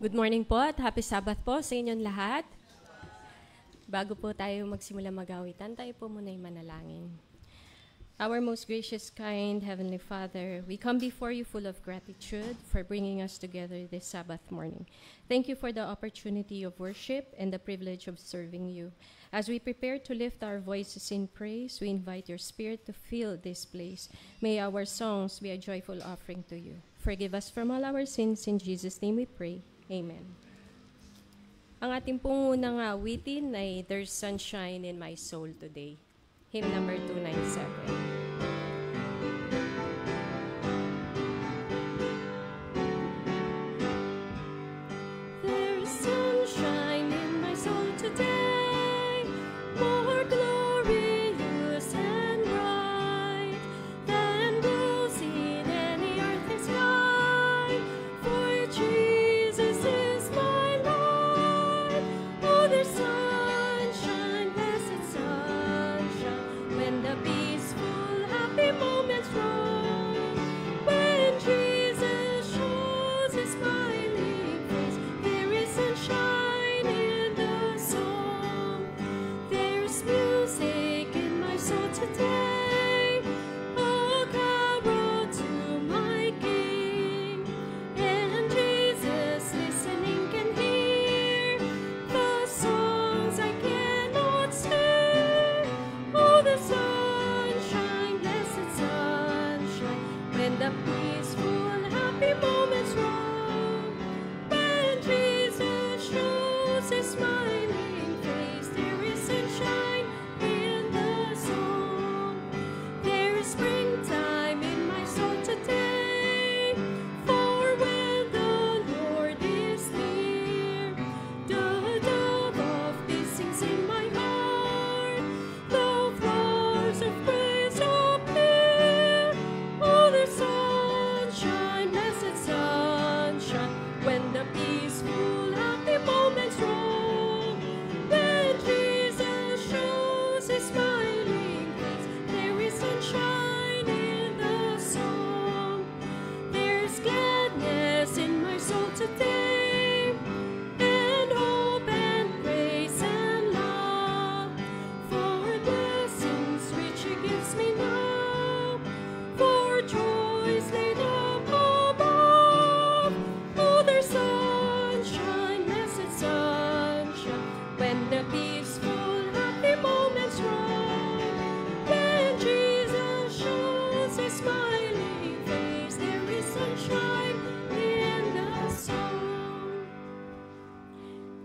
Good morning po at happy Sabbath po sa inyong lahat. Bago po tayo magsimula magawitan, tayo po muna yung manalangin. Our most gracious, kind Heavenly Father, we come before you full of gratitude for bringing us together this Sabbath morning. Thank you for the opportunity of worship and the privilege of serving you. As we prepare to lift our voices in praise, we invite your Spirit to fill this place. May our songs be a joyful offering to you. Forgive us from all our sins. In Jesus' name we pray. Amen. Ang ating pong unang awitin ay There's Sunshine in My Soul Today. Hymn number 297.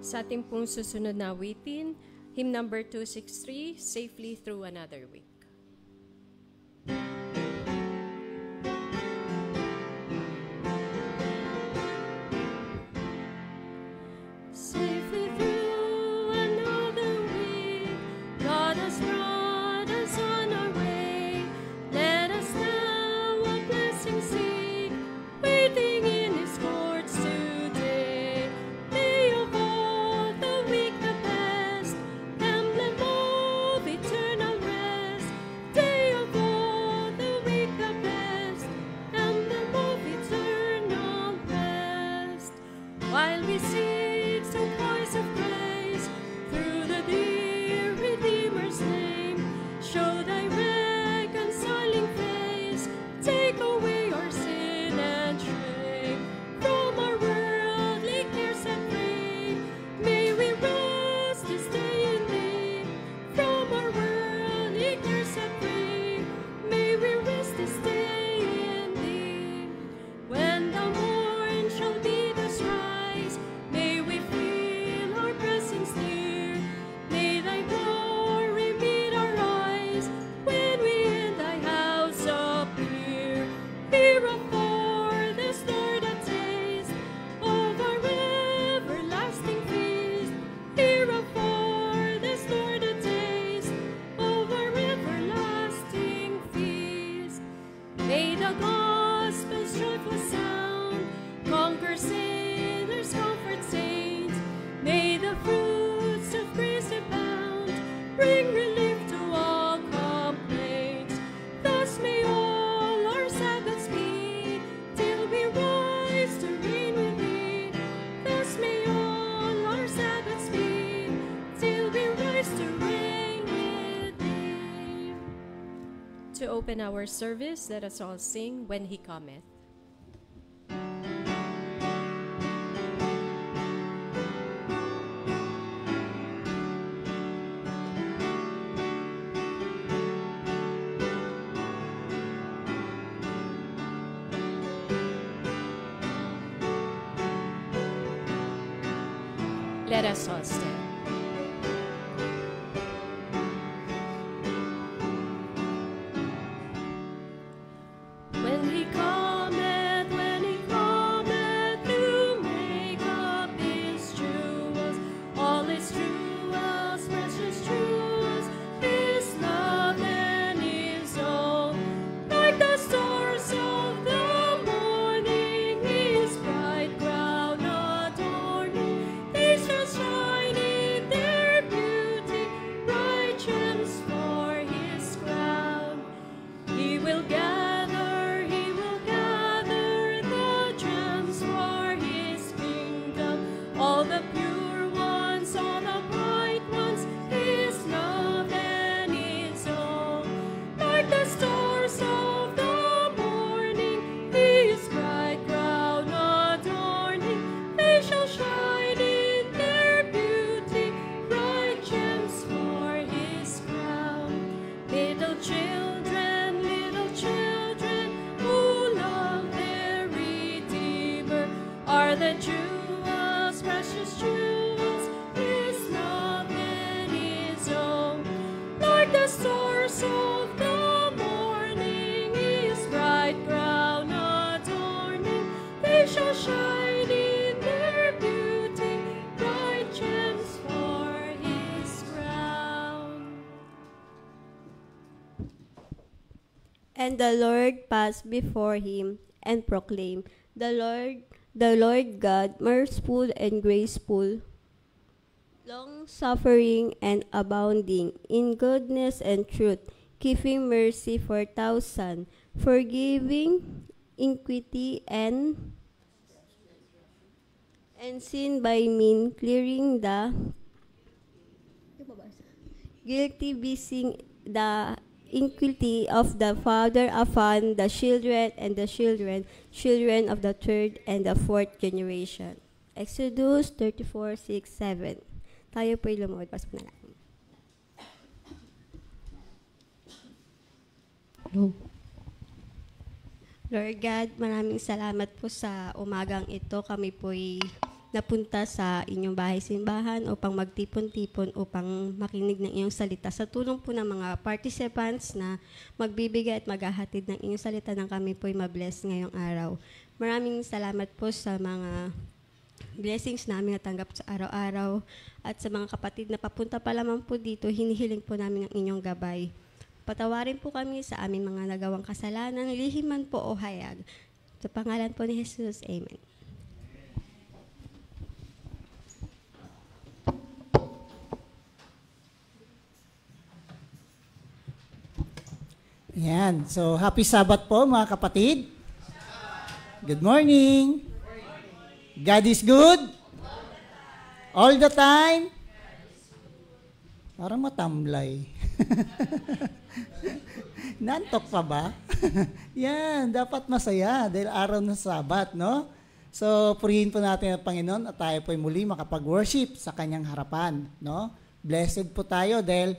Sa ating pong susunod na awitin, hymn number 263, Safely Through Another Week. May open our service, let us all sing When He Cometh. Let us all stand. When He cometh, to make up His jewels, all His jewels, precious jewels, His love and His own. Like the stars of the morning, His bright crown adorning, they shall shine in their beauty, bright gems for His crown. He will gather the gems for His kingdom, all the pure ones, all the bright ones, His love and His own. Like the stars of the morning, His bright crown adorning, they shall shine in their beauty, bright gems for His crown. Little children who love their Redeemer are the jewels, precious jewels, His love and His own. Like the stars of the morning, His bright crown adorning, they shall shine in their beauty, bright gems for His crown. And the Lord passed before him and proclaimed, the Lord God, merciful and graceful, long-suffering and abounding in goodness and truth, keeping mercy for thousands, forgiving iniquity and sin by mean, clearing the guilty, vising the iniquity of the father upon the children and the children of the third and the fourth generation. Exodus 34:6-7. Tayo po'y lumuhod. Pas po na lang. Lord God, maraming salamat po sa umagang ito. Kami po'y napunta sa inyong bahay-simbahan upang magtipon-tipon upang makinig ng iyong salita. Sa tulong po ng mga participants na magbibigay at maghahatid ng iyong salita ng kami po'y mabless ngayong araw. Maraming salamat po sa mga blessings namin natanggap sa araw-araw at sa mga kapatid na papunta pa lamang po dito, hinihiling po namin ang inyong gabay. Patawarin po kami sa aming mga nagawang kasalanan, lihim man po o hayag. Sa pangalan po ni Jesus, Amen. Yan. So, happy Sabbath po mga kapatid. Good morning. God is good? All the time? Parang matamlay. Nantok pa ba? Yan, dapat masaya dahil araw ng Sabat, no? So, purihin po natin ang Panginoon at tayo po muli makapag-worship sa Kanyang harapan, no? Blessed po tayo dahil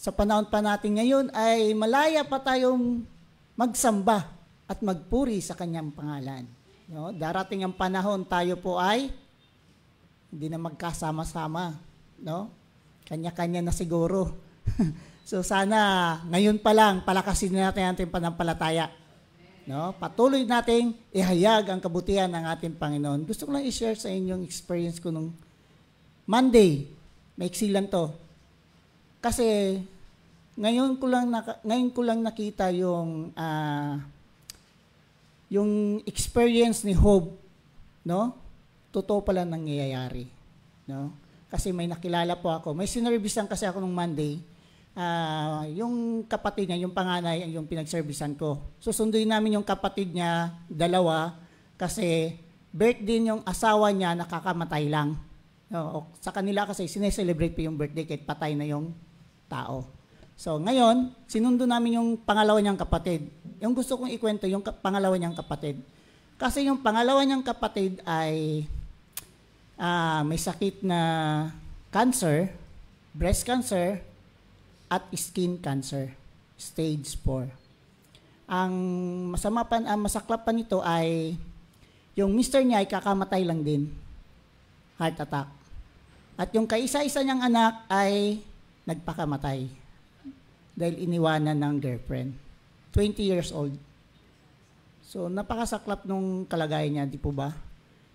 sa panahon pa natin ngayon ay malaya pa tayong magsamba at magpuri sa Kanyang pangalan. No? Darating ang panahon tayo po ay hindi na magkasama-sama. No? Kanya-kanya na siguro. So sana ngayon pa lang palakasin natin ang ating panampalataya. No? Patuloy nating ihayag ang kabutihan ng ating Panginoon. Gusto ko lang i-share sa inyong experience ko nung Monday. Maiksi lang to. Kasi ngayon ko lang nakita yung experience ni Hope, no? Totoo pala nangyayari, no? Kasi may nakilala po ako. May sinervisan kasi ako nung Monday. Yung kapatid niya, yung panganay, yung pinagservisan ko. Susunduin namin yung kapatid niya, dalawa, kasi birthday yung asawa niya nakakamatay lang. No? Sa kanila kasi sineselebrate pa yung birthday kahit patay na yung tao. So ngayon, sinundo namin yung pangalawa niyang kapatid. Yung gusto kong ikwento, yung pangalawa niyang kapatid. Kasi yung pangalawa niyang kapatid ay may sakit na cancer, breast cancer, at skin cancer, stage 4. Ang masaklap pa nito ay yung mister niya ay kakamatay lang din, heart attack. At yung kaisa-isa niyang anak ay nagpakamatay dahil iniwanan ng girlfriend. 20 years old. So, napakasaklap nung kalagayan niya, di po ba?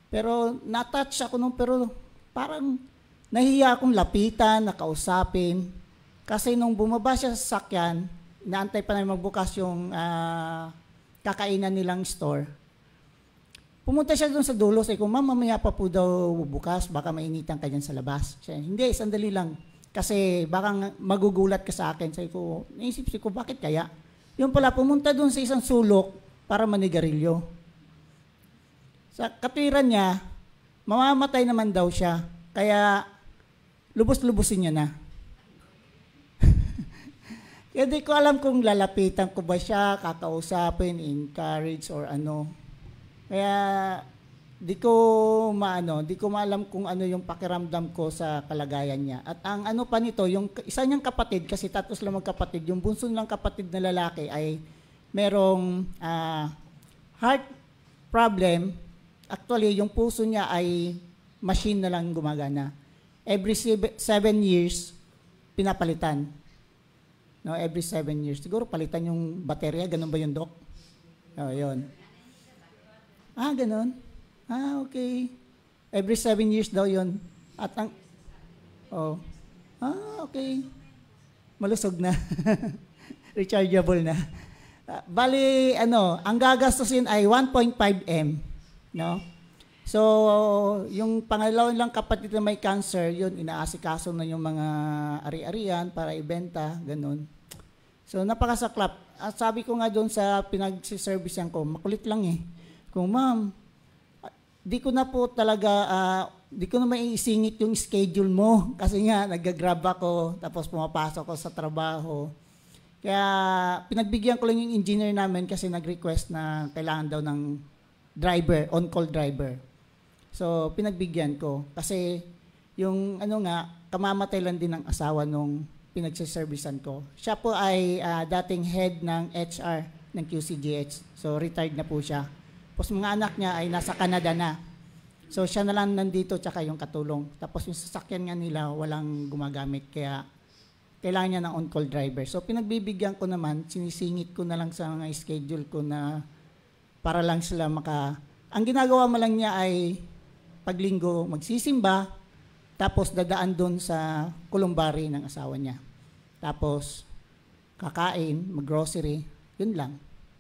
Pero, na-touch ako nung, pero parang nahiya akong lapitan, nakausapin. Kasi nung bumaba siya sa sasakyan, naantay pa namin magbukas yung kakainan nilang store. Pumunta siya doon sa dulo, sabi ko, ma'am, mamaya pa po daw bukas, baka mainitan ka dyan sa labas. Siya, hindi, sandali lang. Kasi baka magugulat ka sa akin. Sabi ko, naisip ko, bakit kaya? Yung pala, pumunta doon sa isang sulok para manigarilyo. Sa katwiran niya, mamamatay naman daw siya. Kaya, lubos-lubusin niya na. Kaya di ko alam kung lalapitan ko ba siya, kakausapin, encourage, or ano. Kaya di ko maalam kung ano yung pakiramdam ko sa kalagayan niya. At ang ano pa nito, yung isa niyang kapatid, kasi tatlo lang magkapatid, yung bunso nilang kapatid na lalaki ay merong heart problem. Actually, yung puso niya ay machine na lang gumagana. Every 7 years, pinapalitan. No, every 7 years. Siguro palitan yung baterya, ganun ba yung doc? Oh, yun. Ganun. Okay. Every 7 years daw yun. At ang, okay. Malusog na. Rechargeable na. Bali, ang gagastusin ay 1.5 M. No? So, yung pangalawang lang kapatid na may cancer, yun, inaasikaso na yung mga ari-arian para ibenta, ganun. So, napakasaklap. At sabi ko nga doon sa pinagsiservicean ko, makulit lang eh. Kung ma'am, di ko na po talaga, di ko na maiisingit yung schedule mo. Kasi nga, nag-grab ako, tapos pumapasok ako sa trabaho. Kaya, pinagbigyan ko lang yung engineer namin kasi nag-request na kailangan daw ng driver, on-call driver. So, pinagbigyan ko. Kasi, yung kamamatay lang din ng asawa nung pinagsiservicean ko. Siya po ay dating head ng HR ng QCGH. So, retired na po siya. Tapos mga anak niya ay nasa Canada na. So, siya na lang nandito tsaka yung katulong. Tapos yung sasakyan nga nila, walang gumagamit. Kaya, kailangan niya ng on-call driver. So, pinagbibigyan ko naman, sinisingit ko na lang sa mga schedule ko na para lang sila Ang ginagawa mo lang niya ay paglinggo magsisimba, tapos dadaan doon sa kulumbari ng asawa niya. Tapos, kakain, mag-grocery, yun lang.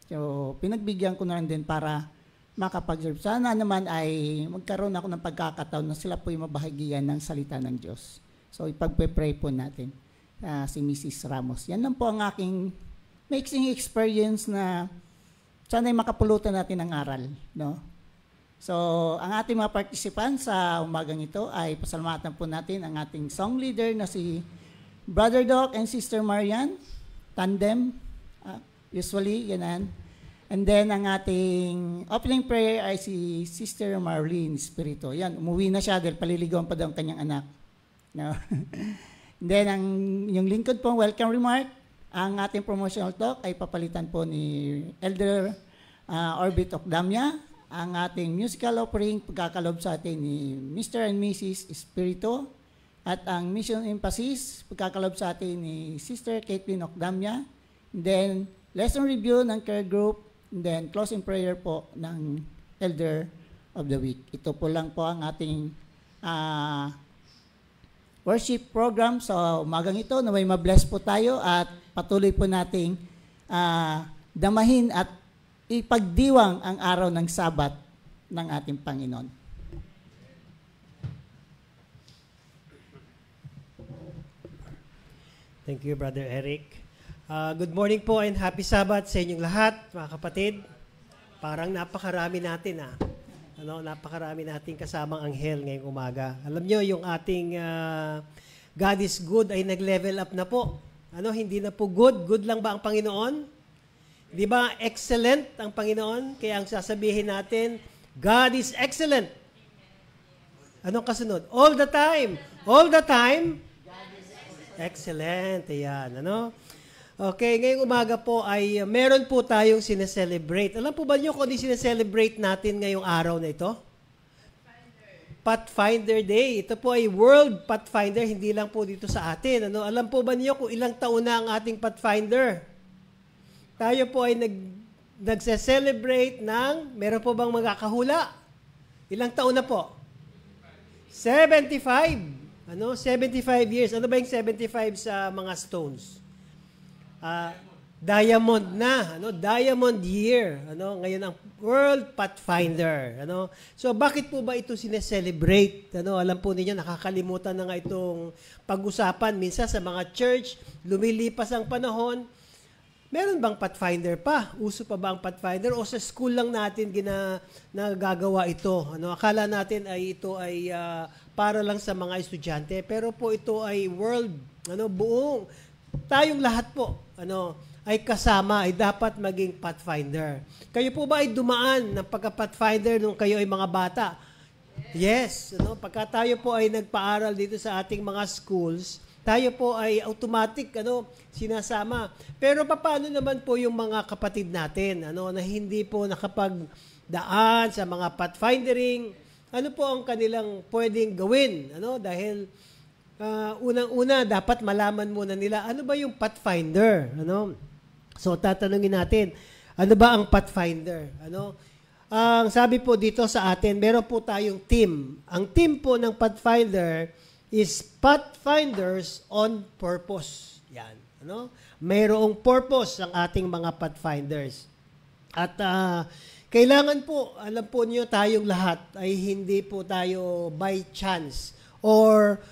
So, pinagbigyan ko na lang din para makapag-serve. Sana naman ay magkaroon ako ng pagkakataon na sila po yung mabahagian ng salita ng Diyos. So, ipagpe-pray po natin si Mrs. Ramos. Yan lang po ang aking mixing experience na sana ay makapulutan natin ng aral. No? So, ang ating mga participants sa umagang ito ay pasalamatan po natin ang ating song leader na si Brother Doc and Sister Marian, tandem, usually, yanan. And then, ang ating opening prayer ay si Sister Marlene Espiritu. Yan, umuwi na siya dahil paliligawan pa daw ang kanyang anak. No? And then, yung lingkod po, welcome remark, ang ating promotional talk ay papalitan po ni Elder Orbit Ocdamia. Ang ating musical offering, pagkakalob sa atin ni Mr. and Mrs. Espiritu. At ang mission emphasis, pagkakalob sa atin ni Sister Caitlin Ocdamia. And then, lesson review ng care group. And then, closing prayer po ng Elder of the Week. Ito po lang po ang ating worship program sa umagang ito. Naway mabless po tayo at patuloy po nating damahin at ipagdiwang ang araw ng Sabat ng ating Panginoon. Thank you, Brother Eric. Good morning po and happy Sabat sa inyong lahat, mga kapatid. Parang napakarami natin napakarami nating kasamang anghel ngayong umaga. Alam nyo, yung ating God is good ay nag-level up na po. Ano, hindi na po good. Good lang ba ang Panginoon? Di ba, excellent ang Panginoon? Kaya ang sasabihin natin, God is excellent. Anong kasunod? All the time. All the time. Excellent. Ayan. Ano? Okay, ngayong umaga po ay meron po tayong sineselebrate. Alam po ba niyo kung ano sineselebrate natin ngayong araw na ito? Pathfinder Day. Ito po ay World Pathfinder, hindi lang po dito sa atin. Ano? Alam po ba niyo kung ilang taon na ang ating Pathfinder? Tayo po ay nagse-celebrate ng, meron po bang magkakahula? Ilang taon na po? 75. Ano? 75 years. Ano ba yung 75 sa mga stones? Diamond na, ano? Diamond year. Ano? Ngayon ang World Pathfinder. Ano? So bakit po ba ito sineselebrate? Ano? Alam po ninyo, nakakalimutan na nga itong pag-usapan. Minsan sa mga church, lumilipas ang panahon. Meron bang Pathfinder pa? Uso pa ba ang Pathfinder? O sa school lang natin nagagawa ito? Ano? Akala natin ay ito ay para lang sa mga estudyante. Pero po ito ay world, ano, buong. Tayong lahat po, ano, ay kasama, ay dapat maging Pathfinder. Kayo po ba ay dumaan ng pagka-Pathfinder nung kayo ay mga bata? Yes. Ano, pagka tayo po ay nagpaaral dito sa ating mga schools, tayo po ay automatic, ano, sinasama. Pero paano naman po yung mga kapatid natin, ano, na hindi po nakapagdaan sa mga pathfindering? Ano po ang kanilang pwedeng gawin? Ano, dahil unang-una dapat malaman muna nila ano ba yung pathfinder, ano? So tatanungin natin, ano ba ang pathfinder? Ano? Ang sabi po dito sa atin, meron po tayong team. Ang team po ng pathfinder is Pathfinders on Purpose. Yan, ano? Mayroong purpose ang ating mga pathfinders. At kailangan po, alam po niyo tayong lahat ay hindi po tayo by chance or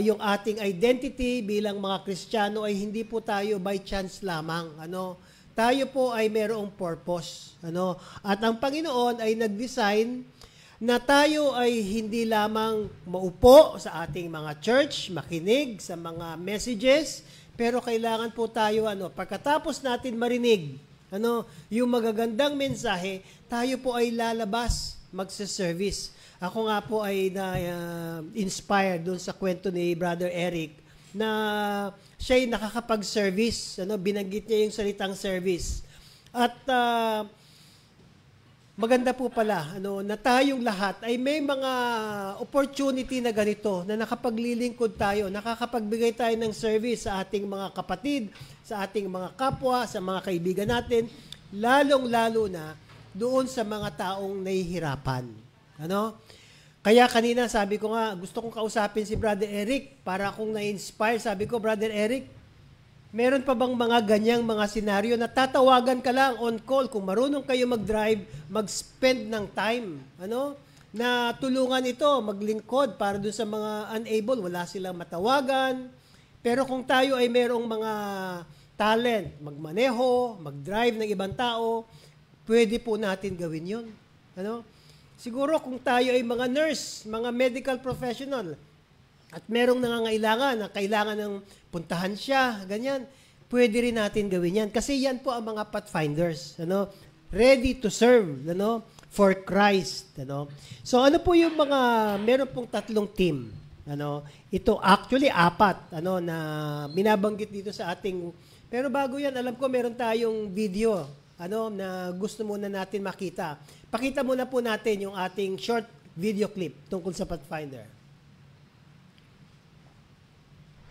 yung ating identity bilang mga Kristiyano ay hindi po tayo by chance lamang. Ano? Tayo po ay mayroong purpose. Ano? At ang Panginoon ay nag-design na tayo ay hindi lamang maupo sa ating mga church, makinig sa mga messages, pero kailangan po tayo, ano, pagkatapos natin marinig, ano, yung magagandang mensahe, tayo po ay lalabas, magse-service. Ako nga po ay na-inspired doon sa kwento ni Brother Eric na siya ay nakakapag-service. Ano, binanggit niya yung salitang service. At maganda po pala ano, na tayong lahat ay may mga opportunity na ganito na nakapaglilingkod tayo, nakakapagbigay tayo ng service sa ating mga kapatid, sa ating mga kapwa, sa mga kaibigan natin, lalong-lalo na doon sa mga taong nahihirapan. Ano? Kaya kanina sabi ko nga, gusto kong kausapin si Brother Eric para akong na-inspire. Sabi ko, Brother Eric, meron pa bang mga ganyang mga senaryo na tatawagan ka lang on call kung marunong kayo mag-drive, mag-spend ng time, ano? Na tulungan ito, maglingkod para doon sa mga unable, wala silang matawagan. Pero kung tayo ay merong mga talent, magmaneho, mag-drive ng ibang tao, pwede po natin gawin yun. Ano? Siguro kung tayo ay mga nurse, mga medical professional, at merong nangangailangan na kailangan ng puntahan siya, ganyan, pwede rin natin gawin yan. Kasi yan po ang mga pathfinders, ano? Ready to serve, ano? For Christ, ano? So ano po yung mga, meron pong 3 team, ano? Ito actually 4, ano, na binabanggit dito sa ating, pero bago yan, alam ko meron tayong video, ano, na gusto muna natin makita. Pakita muna po natin yung ating short video clip tungkol sa Pathfinder.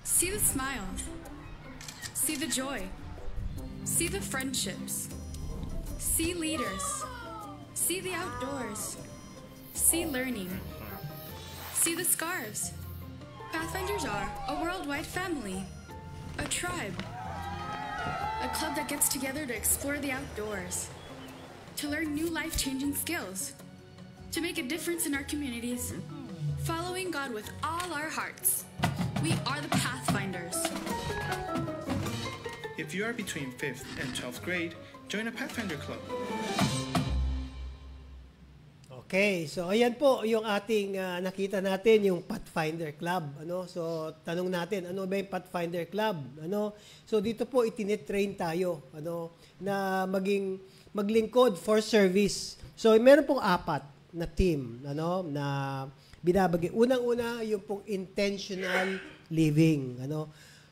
See the smiles. See the joy. See the friendships. See leaders. See the outdoors. See learning. See the scarves. Pathfinders are a worldwide family, a tribe, a club that gets together to explore the outdoors, to learn new life-changing skills, to make a difference in our communities, following God with all our hearts. We are the Pathfinders. If you are between 5th and 12th grade, join a Pathfinder Club. Okay, so ayan po yung ating nakita natin, yung Pathfinder. Pathfinder Club. So tanong natin, ano ba yung Pathfinder Club? So dito po itinitrain tayo na maglingkod for service. So meron pong 4 na team na binabagay. Unang-una yung pong intentional living.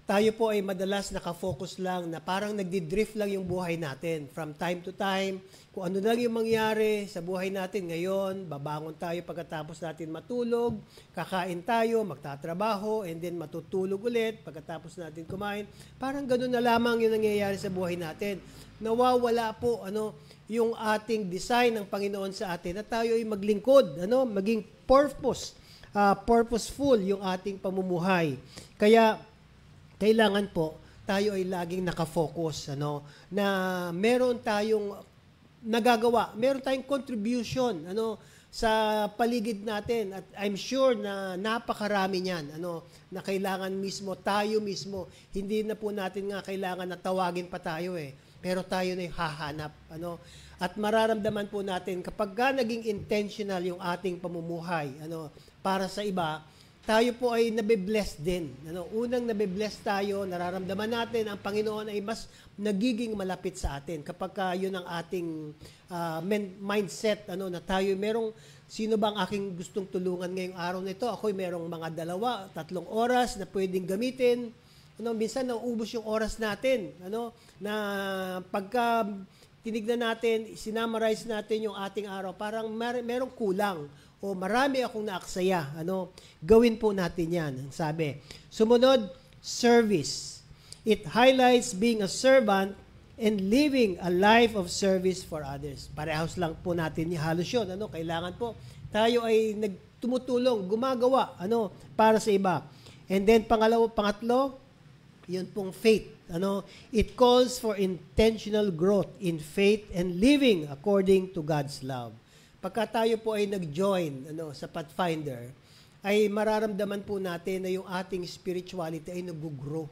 Tayo po ay madalas nakafocus lang na parang nagdi-drift lang yung buhay natin. From time to time, kung ano lang yung mangyari sa buhay natin ngayon, babangon tayo pagkatapos natin matulog, kakain tayo, magtatrabaho, and then matutulog ulit pagkatapos natin kumain. Parang ganun na lamang yung nangyayari sa buhay natin. Nawawala po yung ating design ng Panginoon sa atin na tayo ay maglingkod, maging purposeful yung ating pamumuhay. Kaya kailangan po tayo ay laging nakafocus na meron tayong nagagawa, meron tayong contribution sa paligid natin, at I'm sure na napakarami niyan na kailangan mismo tayo mismo, hindi na po natin nga kailangan na tawagin pa tayo pero tayo na yung hahanap at mararamdaman po natin kapag naging intentional yung ating pamumuhay para sa iba, tayo po ay nabe-bless din. Unang nabe-bless tayo, nararamdaman natin ang Panginoon ay mas nagiging malapit sa atin. Kapag yun ang ating mindset, na tayo merong, sino bang aking gustong tulungan ngayong araw na ito? Ako'y merong mga 2, 3 oras na pwedeng gamitin. Minsan nauubos yung oras natin. Na pagka tinignan natin, sinamarize natin yung ating araw, parang merong kulang. O marami akong naaksaya. Gawin po natin yan. Sabi. Sumunod, service. It highlights being a servant and living a life of service for others. Parehas lang po natin halos yun. Kailangan po tayo ay tumutulong, gumagawa para sa iba. And then pangatlo, yun pong faith. It calls for intentional growth in faith and living according to God's love. Pagka tayo po ay nag-join sa Pathfinder, ay mararamdaman po natin na yung ating spirituality ay nag-grow.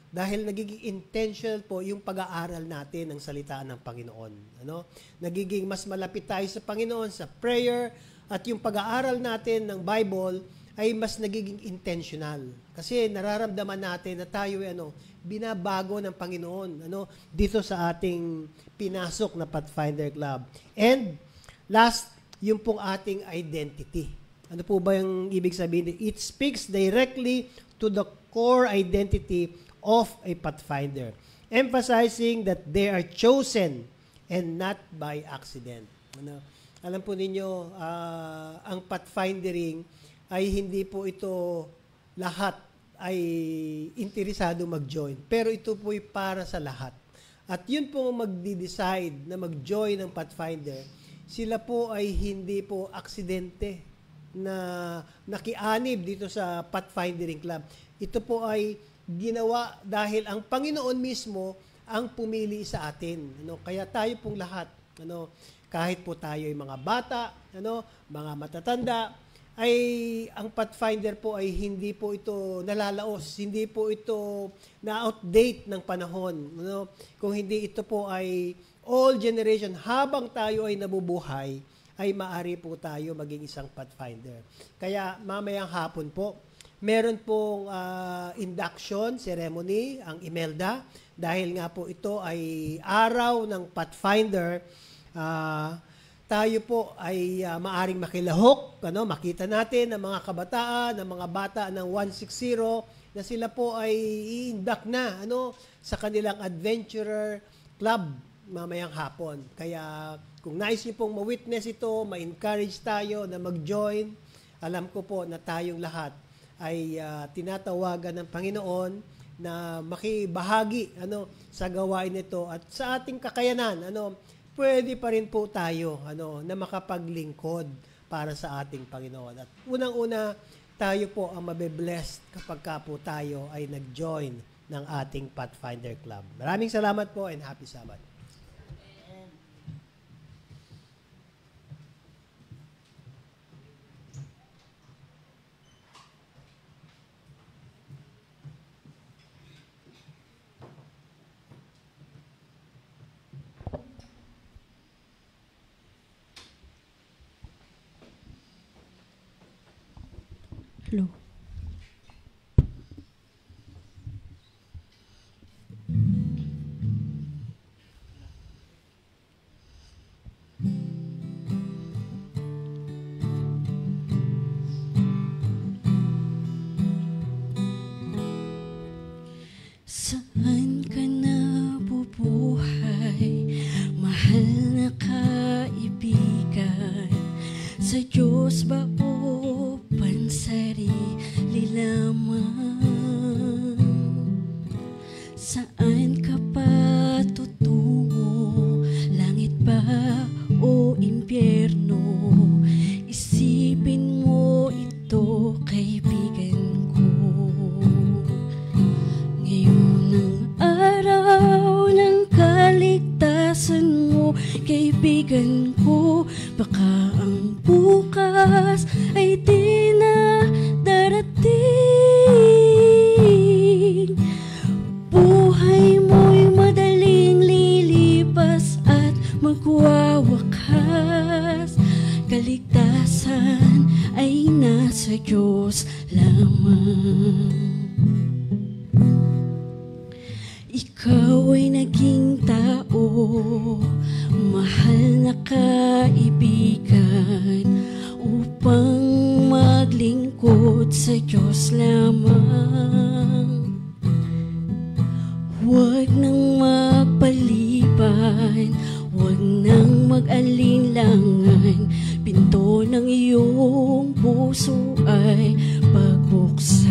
Dahil nagiging intentional po yung pag-aaral natin ng salita ng Panginoon. Nagiging mas malapit tayo sa Panginoon sa prayer, at yung pag-aaral natin ng Bible ay mas nagiging intentional. Kasi nararamdaman natin na tayo ay binabago ng Panginoon dito sa ating pinasok na Pathfinder Club. And last, yung pong ating identity. Ano po ba yung ibig sabihin? It speaks directly to the core identity of a Pathfinder, emphasizing that they are chosen and not by accident. Alam po ninyo, ang Pathfindering ay hindi po ito lahat ay interesado mag-join. Pero ito po ay para sa lahat. At yun po magdi-decide na mag-join ng Pathfinder, sila po ay hindi po aksidente na nakianib dito sa Pathfindering Club. Ito po ay ginawa dahil ang Panginoon mismo ang pumili sa atin. Kaya tayo pong lahat, kahit po tayo ay mga bata, mga matatanda, ay ang Pathfinder po ay hindi po ito nalalaos, hindi po ito na-outdate ng panahon. Kung hindi ito po ay all generation, habang tayo ay nabubuhay, ay maari po tayo maging isang Pathfinder. Kaya mamayang hapon po, meron pong induction ceremony ang Imelda. Dahil nga po ito ay araw ng Pathfinder, tayo po ay maaring makilahok, makita natin ang mga kabataan, ang mga bata ng 160 na sila po ay i-induct na sa kanilang adventurer club mamayang hapon. Kaya kung nais niyo pong ma-witness ito, ma-encourage tayo na mag-join, alam ko po na tayong lahat ay tinatawagan ng Panginoon na makibahagi sa gawain nito, at sa ating kakayanan pwede pa rin po tayo na makapaglingkod para sa ating Panginoon. At unang-una, tayo po ang mabe-blessed kapag po tayo ay nag-join ng ating Pathfinder Club. Maraming salamat po and happy Sabbath. Hello. nasa Diyos lamang. Ikaw ay naging tao, mahal na kaibigan, upang maglingkod sa Diyos lamang. Huwag nang magpaliban, huwag nang mag-alinlangan, pinto ng iyong puso ay pagbuksan.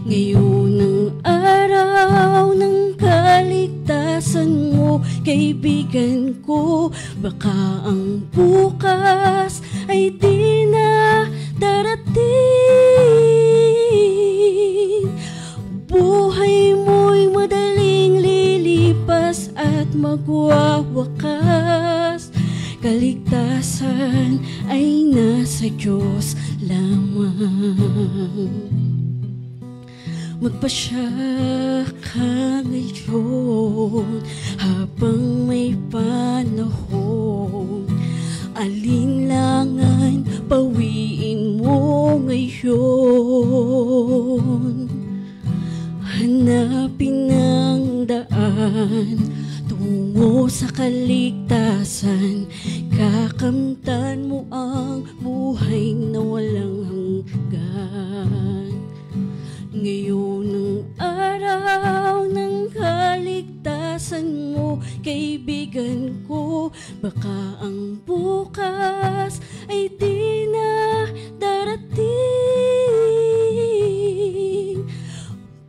Ngayon ang araw ng kaligtasan mo, kaibigan ko, baka ang bukas ay di na darating. Buhay mo'y madaling lilipas at magwawakas, kaligtasan ay nasa Diyos lamang. Magpasya ka ngayon habang may panahon, alinlangan pawiin mo ngayon. Hanapin ang daan tungo sa kaligtasan, kakamtan mo ang buhay na walang hanggan. Ngayon ang araw ng kaligtasan mo, kaibigan ko, baka ang bukas ay di na darating.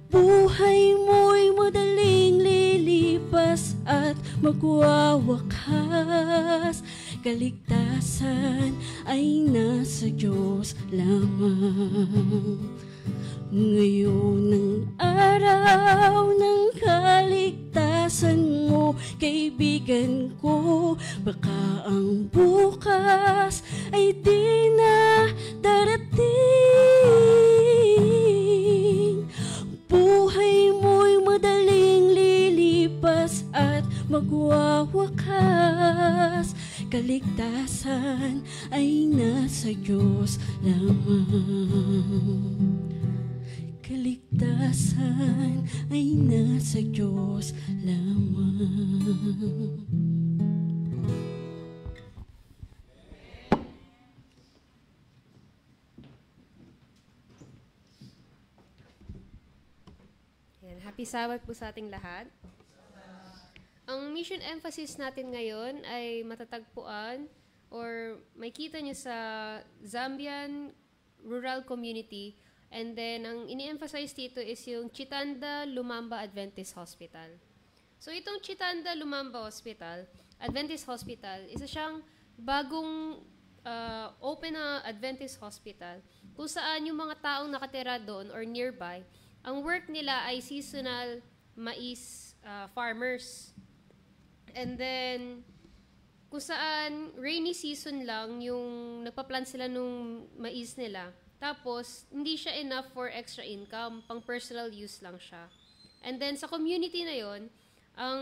Buhay mo'y madaling lilipas at magwawakas, kaligtasan ay nasa Diyos lamang. Ngayon ang araw ng kaligtasan mo, kaibigan ko, baka ang bukas ay di na darating. Buhay mo'y madaling lilipas at magwawakas, kaligtasan ay nasa Diyos lamang. Kaligtasan ay nasa Diyos lamang. Yan, happy Sabbath po sa ating lahat. Ang mission emphasis natin ngayon ay matatagpuan or makita nyo sa Zambian rural community. And then, ang ini-emphasize dito is yung Chitanda Lumamba Adventist Hospital. So, itong Chitanda Lumamba Hospital, Adventist Hospital, isa siyang bagong open na Adventist Hospital kung saan yung mga taong nakatira doon or nearby, ang work nila ay seasonal mais farmers. And then, kung saan rainy season lang yung nagpa-plant sila nung mais nila. Tapos, hindi siya enough for extra income, pang personal use lang siya. And then, sa community na yon, ang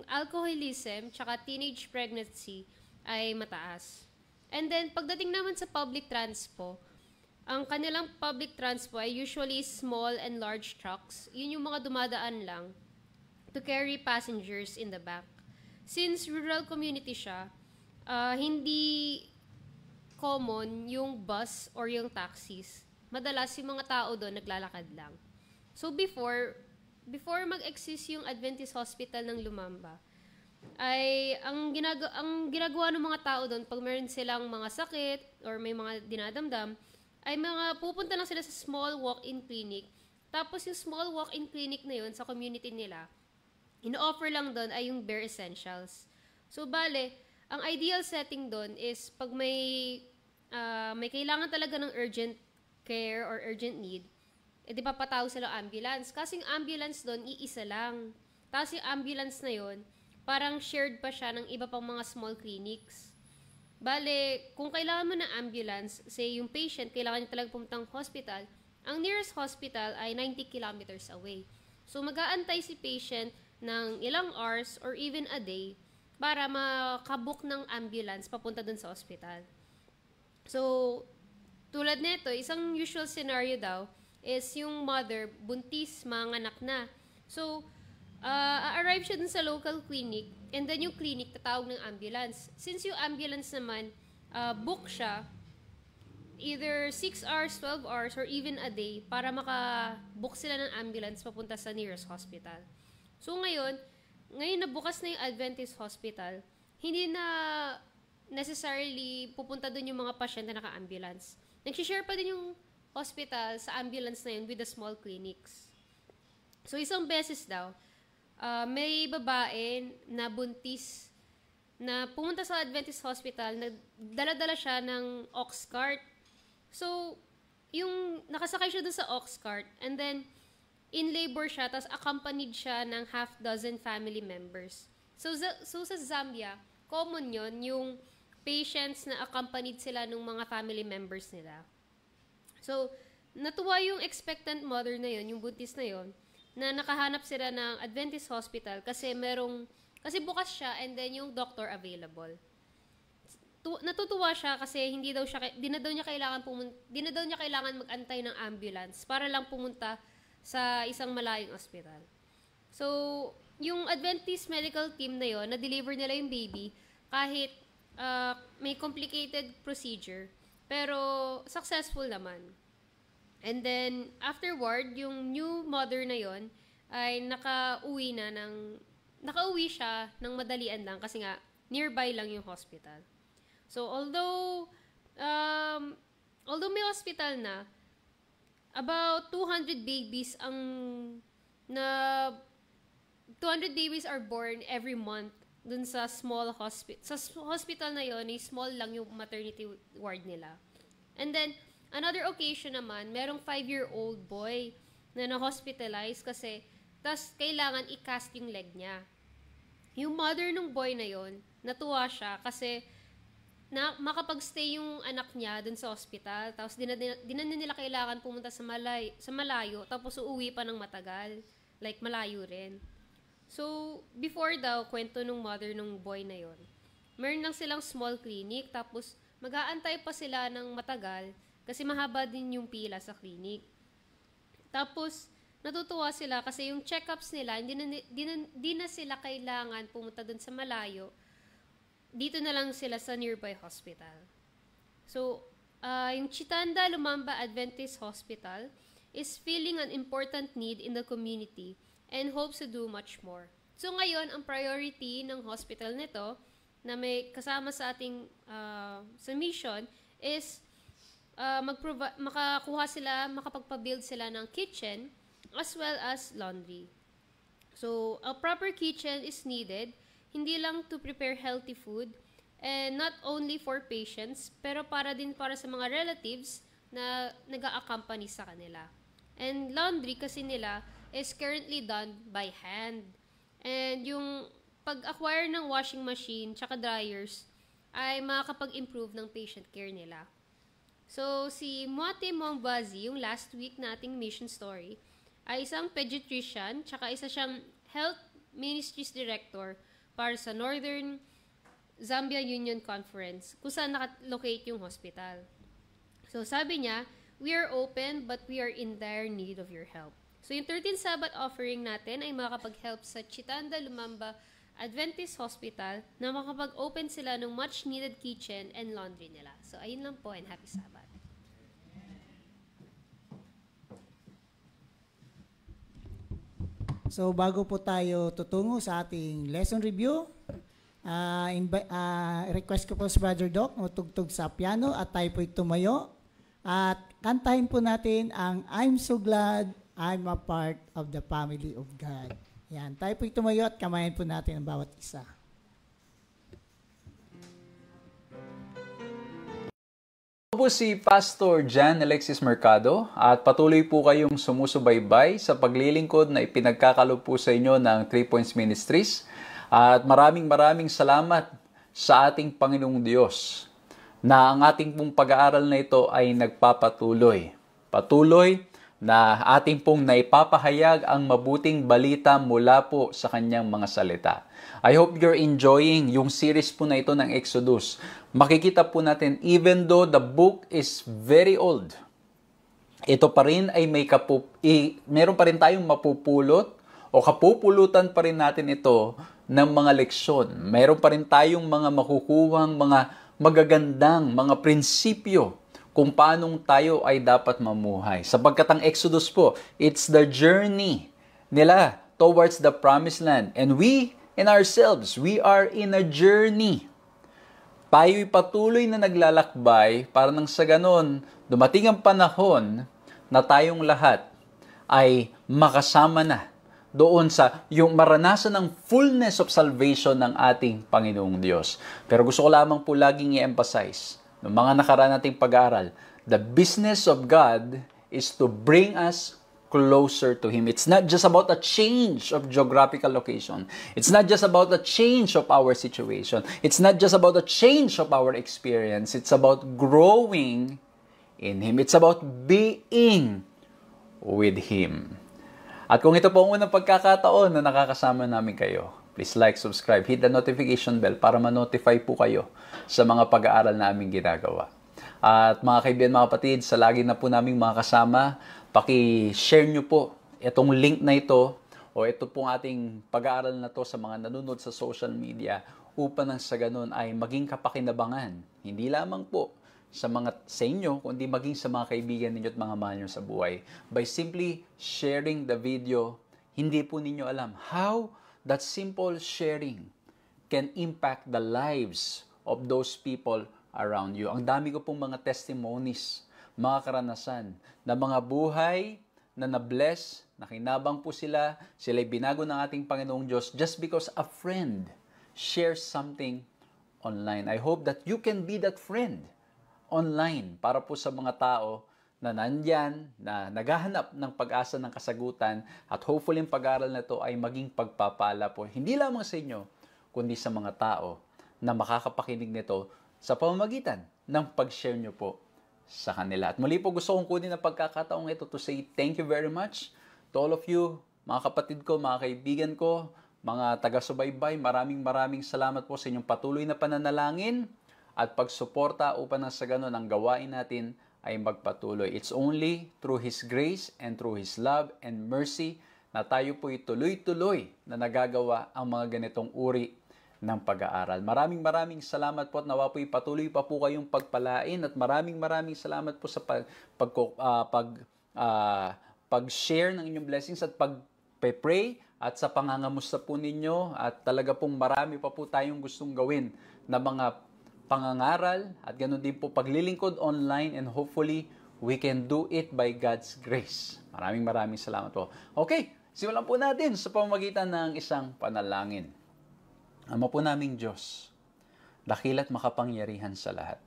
alcoholism tsaka teenage pregnancy ay mataas. And then, pagdating naman sa public transpo, ang kanilang public transpo ay usually small and large trucks. Yun yung mga dumadaan lang to carry passengers in the back. Since rural community siya, hindi common yung bus or yung taxis. Madalas yung mga tao doon naglalakad lang. So before mag-exist yung Adventist Hospital ng Lumamba, ay ang ginagawa ng mga tao doon pag meron silang mga sakit or may mga dinadamdam, ay mga pupunta lang sila sa small walk-in clinic. Tapos yung small walk-in clinic na yun sa community nila, ino-offer lang doon ay yung bare essentials. So bale, ang ideal setting doon is pag may kailangan talaga ng urgent care or urgent need, di ba patawag sila ambulance. Kasi yung ambulance doon, iisa lang. Tapos yung ambulance na yon, parang shared pa siya ng iba pang mga small clinics. Bale, kung kailangan mo ng ambulance, say yung patient, kailangan niya talaga pumuntang hospital, ang nearest hospital ay 90 kilometers away. So mag-aantay si patient ng ilang hours or even a day para makabook ng ambulance papunta dun sa hospital. So, tulad nito, isang usual scenario daw is yung mother, buntis, manganak na. So, arrive siya dun sa local clinic, and then yung clinic tatawag ng ambulance. Since yung ambulance naman, book siya, either 6 hours, 12 hours, or even a day, para maka-book sila ng ambulance papunta sa nearest hospital. So ngayon na bukas na yung Adventist Hospital, hindi na necessarily pupunta dun yung mga pasyente na naka-ambulance. Nag-share pa din yung hospital sa ambulance na yun with the small clinics. So isang beses daw, may babae na buntis na pumunta sa Adventist Hospital, dala-dala siya ng ox cart. So, yung nakasakay siya doon sa ox cart, and then in labor siya, tapos accompanied siya ng half-dozen family members. So sa Zambia, common yon yung patients na accompanied sila ng mga family members nila. So, natuwa yung expectant mother na yon, yung buntis na yon, na nakahanap sila ng Adventist Hospital kasi bukas siya, and then yung doctor available. Natutuwa siya kasi di na daw niya kailangan mag-antay ng ambulance para lang pumunta sa isang malayong ospital. So, yung Adventist medical team na yon, na-deliver nila yung baby kahit may complicated procedure, pero successful naman. And then, afterward, yung new mother na yon ay nakauwi siya ng madalian lang kasi nga, nearby lang yung hospital. So, although may hospital na, about 200 babies are born every month dun sa small hospital. Sa hospital na yon, small lang yung maternity ward nila. And then, another occasion naman, merong 5-year-old boy na na-hospitalize kasi tas kailangan i-cast yung leg niya. Yung mother ng boy na yon, natuwa siya kasi makapag-stay yung anak niya dun sa hospital, tapos di na nila kailangan pumunta sa malayo, tapos uuwi pa ng matagal, like malayo rin. So, before daw, kwento nung mother nung boy na yon, meron lang silang small clinic, tapos mag-aantay pa sila ng matagal, kasi mahaba din yung pila sa clinic. Tapos, natutuwa sila kasi yung check-ups nila, hindi na sila kailangan pumunta dun sa malayo. Dito na lang sila sa nearby hospital. So, yung Chitanda Lumamba Adventist Hospital is filling an important need in the community and hopes to do much more. So, ngayon, ang priority ng hospital nito, na may kasama sa ating sa mission, is makapagpa-build sila ng kitchen as well as laundry. So, a proper kitchen is needed, hindi lang to prepare healthy food, and not only for patients, pero para sa mga relatives na nag-a-accompany sa kanila. And laundry kasi nila is currently done by hand. And yung pag-acquire ng washing machine tsaka dryers ay makakapag-improve ng patient care nila. So, si Mwate Mombazi, yung last week nating mission story, ay isang pediatrician, tsaka isa siyang health ministries director para sa Northern Zambia Union Conference, kung saan nakalocate yung hospital. So, sabi niya, we are open but we are in dire need of your help. So, yung 13th Sabbath offering natin ay makakapag-help sa Chitanda Lumamba Adventist Hospital na makapag-open sila ng much-needed kitchen and laundry nila. So, ayun lang po, and happy Sabbath. So, bago po tayo tutungo sa ating lesson review, request ko po si Brother Doc tugtog sa piano at tayo po'y tumayo at kantahin po natin ang I'm so glad I'm a part of the family of God. Yan, tayo po'y tumayo at kamayan po natin ang bawat isa. Ako po si Pastor Jan Alexis Mercado at patuloy po kayong sumusubaybay sa paglilingkod na ipinagkakalob po sa inyo ng 3 Points Ministries. At maraming salamat sa ating Panginoong Diyos na ang ating pong pag-aaral na ito ay nagpapatuloy. Patuloy na ating pong naipapahayag ang mabuting balita mula po sa kanyang mga salita. I hope you're enjoying yung series po na ito ng Exodus. Makikita po natin, even though the book is very old, ito pa rin ay meron pa rin tayong mapupulot o kapupulutan pa rin natin ito ng mga leksyon. Meron pa rin tayong mga makukuhang, mga magagandang, mga prinsipyo kung paanong tayo ay dapat mamuhay. Sapagkat ang Exodus po, it's the journey nila towards the promised land. And we, in ourselves, we are in a journey. Tayo'y patuloy na naglalakbay para nang sa ganon, dumating ang panahon na tayong lahat ay makasama na doon sa yung maranasan ng fullness of salvation ng ating Panginoong Diyos. Pero gusto ko lamang po laging i-emphasize, ng mga nakaraan nating pag-aaral, the business of God is to bring us closer to Him. It's not just about a change of geographical location. It's not just about a change of our situation. It's not just about a change of our experience. It's about growing in Him. It's about being with Him. At kung ito po ang unang pagkakataon na nakakasama namin kayo, please like, subscribe, hit the notification bell para ma-notify po kayo sa mga pag-aaral na aming ginagawa. At mga kaibigan, mga kapatid, sa lagi na po naming mga kasama, paki-share nyo po itong link na ito o ito pong ating pag-aaral na to sa mga nanonood sa social media upang nang sa ganun ay maging kapakinabangan. Hindi lamang po sa inyo, kundi maging sa mga kaibigan ninyo at mga mahal nyo sa buhay. By simply sharing the video, hindi po ninyo alam how that simple sharing can impact the lives of those people around you. Ang dami ko pong mga testimonies, mga karanasan, na mga buhay na na-bless, nakinabang po sila'y binago ng ating Panginoong Diyos just because a friend shares something online. I hope that you can be that friend online para po sa mga tao na nandyan, na naghahanap ng pag-asa ng kasagutan at hopefully yung pag-aaral na ito ay maging pagpapala po. Hindi lamang sa inyo, kundi sa mga tao na makakapakinig nito sa pamamagitan ng pag-share nyo po sa kanila. At muli po gusto kong kunin ang pagkakataong ito to say thank you very much to all of you, mga kapatid ko, mga kaibigan ko, mga taga-subaybay. Maraming salamat po sa inyong patuloy na pananalangin at pagsuporta upang nang sa ganon ang gawain natin ay magpatuloy. It's only through His grace and through His love and mercy na tayo po'y tuloy-tuloy na nagagawa ang mga ganitong uri ng pag-aaral. Maraming salamat po at nawa po'y patuloy pa po kayong pagpalain at maraming salamat po sa pag-share ng inyong blessings at pag-pray at sa pangangamusta po ninyo at talaga pong marami pa po tayong gustong gawin na mga pangangaral at ganoon din po paglilingkod online and hopefully we can do it by God's grace. Maraming salamat po. Okay, simulan po natin sa pamamagitan ng isang panalangin. Ama po naming Diyos, dakila't makapangyarihan sa lahat.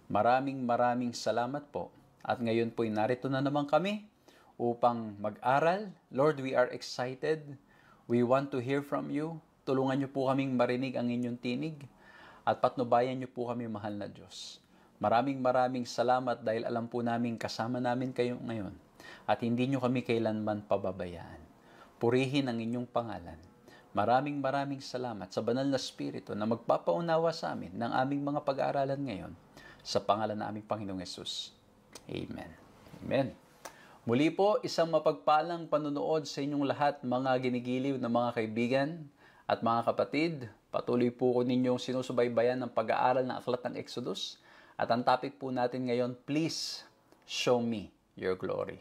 Maraming salamat po at ngayon po'y narito na naman kami upang mag-aral. Lord, we are excited. We want to hear from you. Tulungan niyo po kaming marinig ang inyong tinig. At patnubayan niyo po kami, mahal na Diyos. Maraming salamat dahil alam po namin kasama namin kayo ngayon at hindi niyo kami kailanman pababayaan. Purihin ang inyong pangalan. Maraming salamat sa banal na Espiritu na magpapaunawa sa amin ng aming mga pag-aaralan ngayon sa pangalan ng aming Panginoong Yesus. Amen. Amen. Muli po, isang mapagpalang panunood sa inyong lahat, mga ginigiliw na mga kaibigan at mga kapatid. Patuloy po ko ninyong sinusubaybayan ng pag-aaral ng Aklat ng Exodus. At ang topic po natin ngayon, please show me your glory.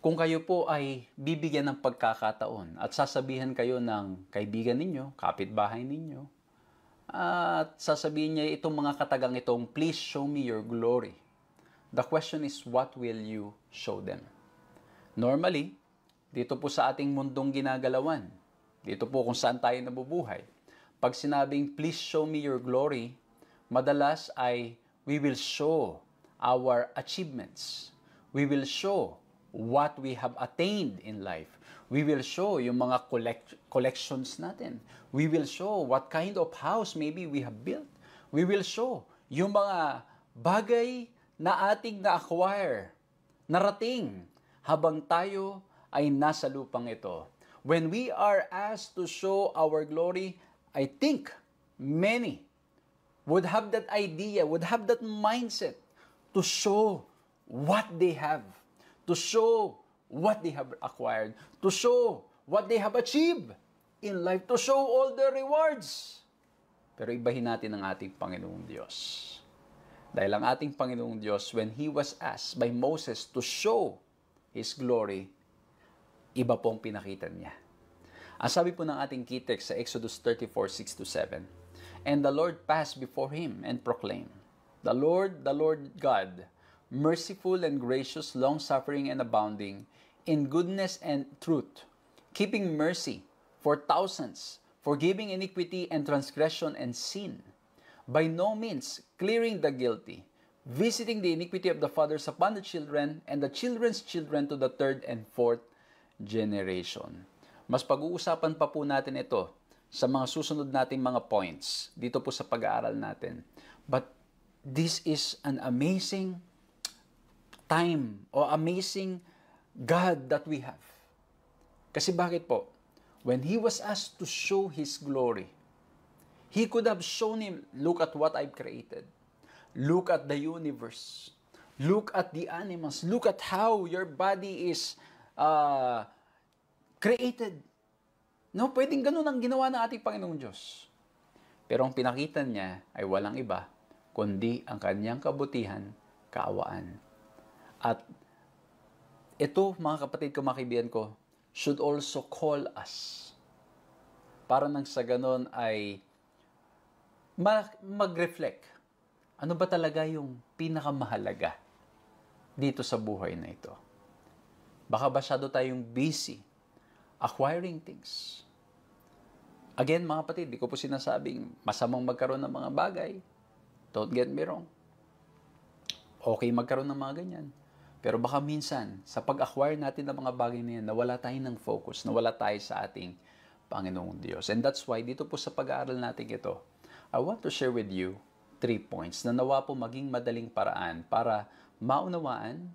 Kung kayo po ay bibigyan ng pagkakataon at sasabihan kayo ng kaibigan ninyo, kapitbahay ninyo, at sasabihin niya itong mga katagang itong, please show me your glory. The question is, what will you show them? Normally, dito po sa ating mundong ginagalawan, dito po kung saan tayo nabubuhay, pag sinabing, please show me your glory, madalas ay we will show our achievements. We will show what we have attained in life. We will show yung mga collections natin. We will show what kind of house maybe we have built. We will show yung mga bagay na ating na-acquire narating habang tayo ay nasa lupang ito. When we are asked to show our glory, I think many would have that idea, would have that mindset to show what they have, to show what they have acquired, to show what they have achieved in life, to show all the rewards. Pero ibahin natin ang ating Panginoong Diyos. Dahil ang ating Panginoong Diyos, when He was asked by Moses to show His glory, iba pong pinakita niya. Ang sabi po ng ating key text sa Exodus 34:6-7, "And the Lord passed before him and proclaimed, the Lord God, merciful and gracious, long-suffering and abounding in goodness and truth, keeping mercy for thousands, forgiving iniquity and transgression and sin, by no means clearing the guilty, visiting the iniquity of the fathers upon the children and the children's children to the third and fourth generation." Mas pag-uusapan pa po natin ito sa mga susunod nating mga points dito po sa pag-aaral natin. But this is an amazing time or amazing God that we have. Kasi bakit po? When He was asked to show His glory, He could have shown Him, look at what I've created. Look at the universe. Look at the animals. Look at how your body is created. No, pwedeng ganun ang ginawa ng ating Panginoong Diyos. Pero ang pinakita niya ay walang iba, kundi ang kanyang kabutihan, kaawaan. At ito, mga kapatid ko, mga kaibigan ko, should also call us. Para nang sa ganun ay mag-reflect. Ano ba talaga yung pinakamahalaga dito sa buhay na ito? Baka masyado tayong busy acquiring things. Again, mga kapatid, di ko po sinasabing masamang magkaroon ng mga bagay. Don't get me wrong. Okay magkaroon ng mga ganyan. Pero baka minsan, sa pag-acquire natin ng mga bagay na yan, nawala tayo ng focus, nawala tayo sa ating Panginoong Diyos. And that's why, dito po sa pag-aaral natin ito, I want to share with you 3 points na nawa po maging madaling paraan para maunawaan,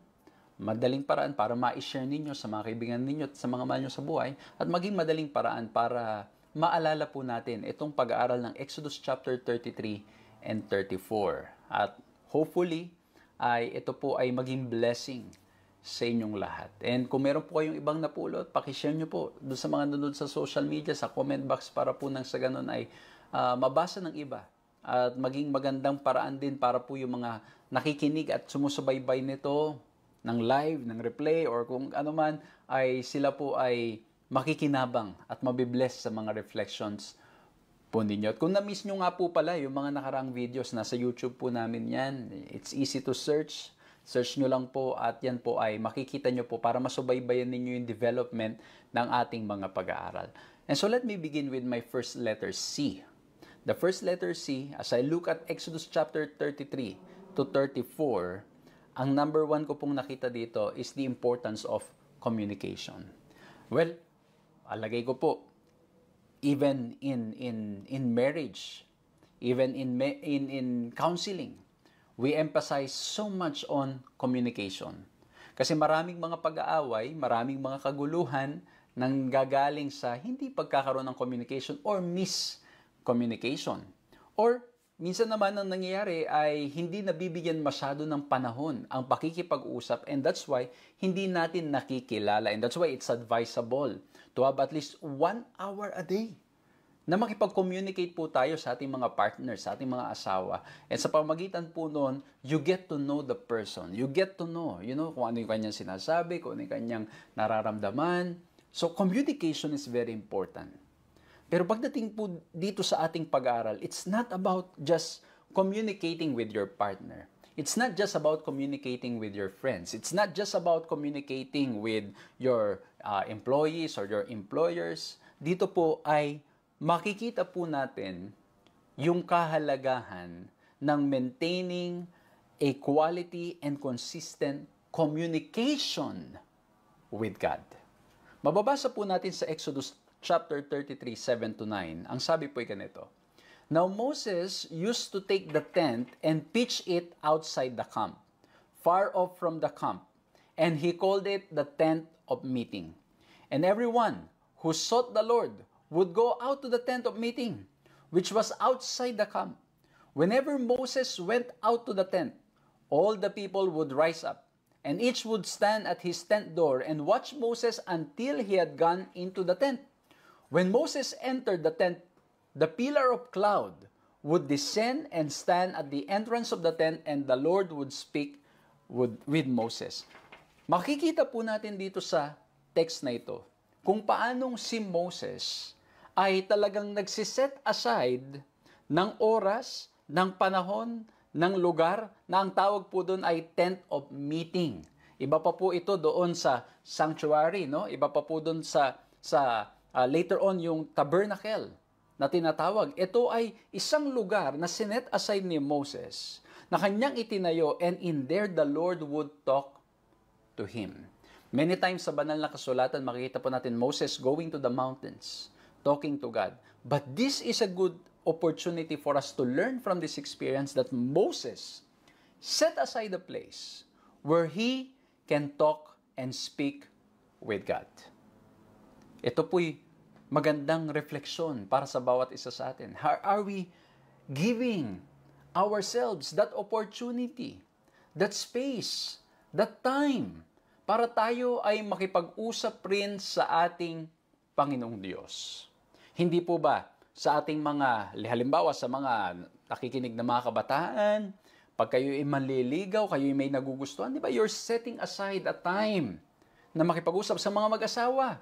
madaling paraan para ma-share ninyo sa mga kaibigan ninyo at sa mga mahal nyo sa buhay, at maging madaling paraan para maalala po natin itong pag-aaral ng Exodus chapter 33 and 34. At hopefully, ay ito po ay maging blessing sa inyong lahat. And kung meron po kayong ibang napulot, pakishare nyo po doon sa mga nanonood sa social media, sa comment box, para po nang sa ganun ay mabasa ng iba. At maging magandang paraan din para po yung mga nakikinig at sumusubaybay nito ng live, ng replay, or kung ano man, ay sila po ay makikinabang at mabibless sa mga reflections po ninyo. At kung na-miss nyo nga po pala yung mga nakaraang videos, nasa YouTube po namin yan. It's easy to search. Search nyo lang po at yan po ay makikita nyo po para masubaybayan ninyo yung development ng ating mga pag-aaral. And so let me begin with my first letter, C. The first letter, C, as I look at Exodus chapter 33 to 34, ang number 1 ko pong nakita dito is the importance of communication. Well, alagay ko po, even in marriage, even in counseling, we emphasize so much on communication. Kasi maraming mga pag-aaway, maraming mga kaguluhan nang gagaling sa hindi pagkakaroon ng communication or miscommunication. Or minsan naman ang nangyayari ay hindi nabibigyan masyado ng panahon ang pakikipag-usap, and that's why hindi natin nakikilala, and that's why it's advisable to have at least 1 hour a day na makipag-communicate po tayo sa ating mga partners, sa ating mga asawa. And sa pamagitan po noon, you get to know the person. You get to know, kung ano yung kanyang sinasabi, kung ano yung kanyang nararamdaman. So, communication is very important. Pero pagdating po dito sa ating pag-aaral, it's not about just communicating with your partner. It's not just about communicating with your friends. It's not just about communicating with your employees or your employers. Dito po ay makikita po natin yung kahalagahan ng maintaining a quality and consistent communication with God. Mababasa po natin sa Exodus chapter 33, 7-9. Ang sabi po ay ganito, "Now Moses used to take the tent and pitch it outside the camp, far off from the camp, and he called it the tent of meeting. And everyone who sought the Lord would go out to the tent of meeting, which was outside the camp. Whenever Moses went out to the tent, all the people would rise up, and each would stand at his tent door and watch Moses until he had gone into the tent. When Moses entered the tent, the pillar of cloud would descend and stand at the entrance of the tent, and the Lord would speak with Moses. Makikita po natin dito sa text na ito kung paanong si Moses ay talagang nagsiset aside ng oras, ng panahon, ng lugar na ang tawag po doon ay tent of meeting. Iba pa po ito doon sa sanctuary, no? Iba pa po doon sa later on yung tabernacle na tinatawag. Ito ay isang lugar na sinet aside ni Moses na kanyang itinayo, and in there the Lord would talk to him. Many times sa banal na kasulatan, makikita po natin Moses going to the mountains, talking to God. But this is a good opportunity for us to learn from this experience that Moses set aside a place where he can talk and speak with God. Ito po'y magandang refleksyon para sa bawat isa sa atin. How are we giving ourselves that opportunity, that space, that time, para tayo ay makipag-usap rin sa ating Panginoong Diyos? Hindi po ba sa ating mga, halimbawa sa mga nakikinig na mga kabataan, pag kayo ay manliligaw, kayo ay may nagugustuhan, di ba? You're setting aside a time na makipag-usap sa mga mag-asawa.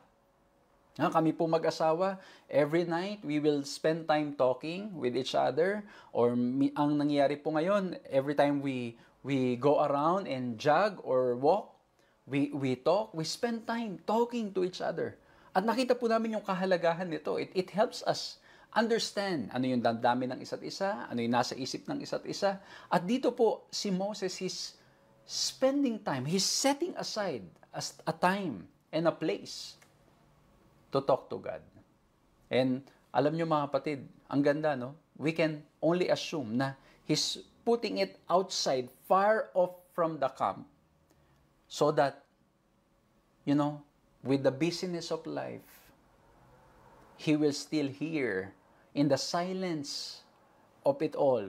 Kami po mag-asawa, every night we will spend time talking with each other. Or ang nangyayari po ngayon, every time we go around and jog or walk, we talk, we spend time talking to each other. At nakita po namin yung kahalagahan nito. It helps us understand ano yung damdamin ng isa't isa, ano yung nasa isip ng isa't isa. At dito po, si Moses, he's spending time, he's setting aside a time and a place to talk to God. And alam nyo mga kapatid, ang ganda, no? We can only assume na he's putting it outside, far off from the camp, so that, with the busyness of life, he will still hear, in the silence of it all,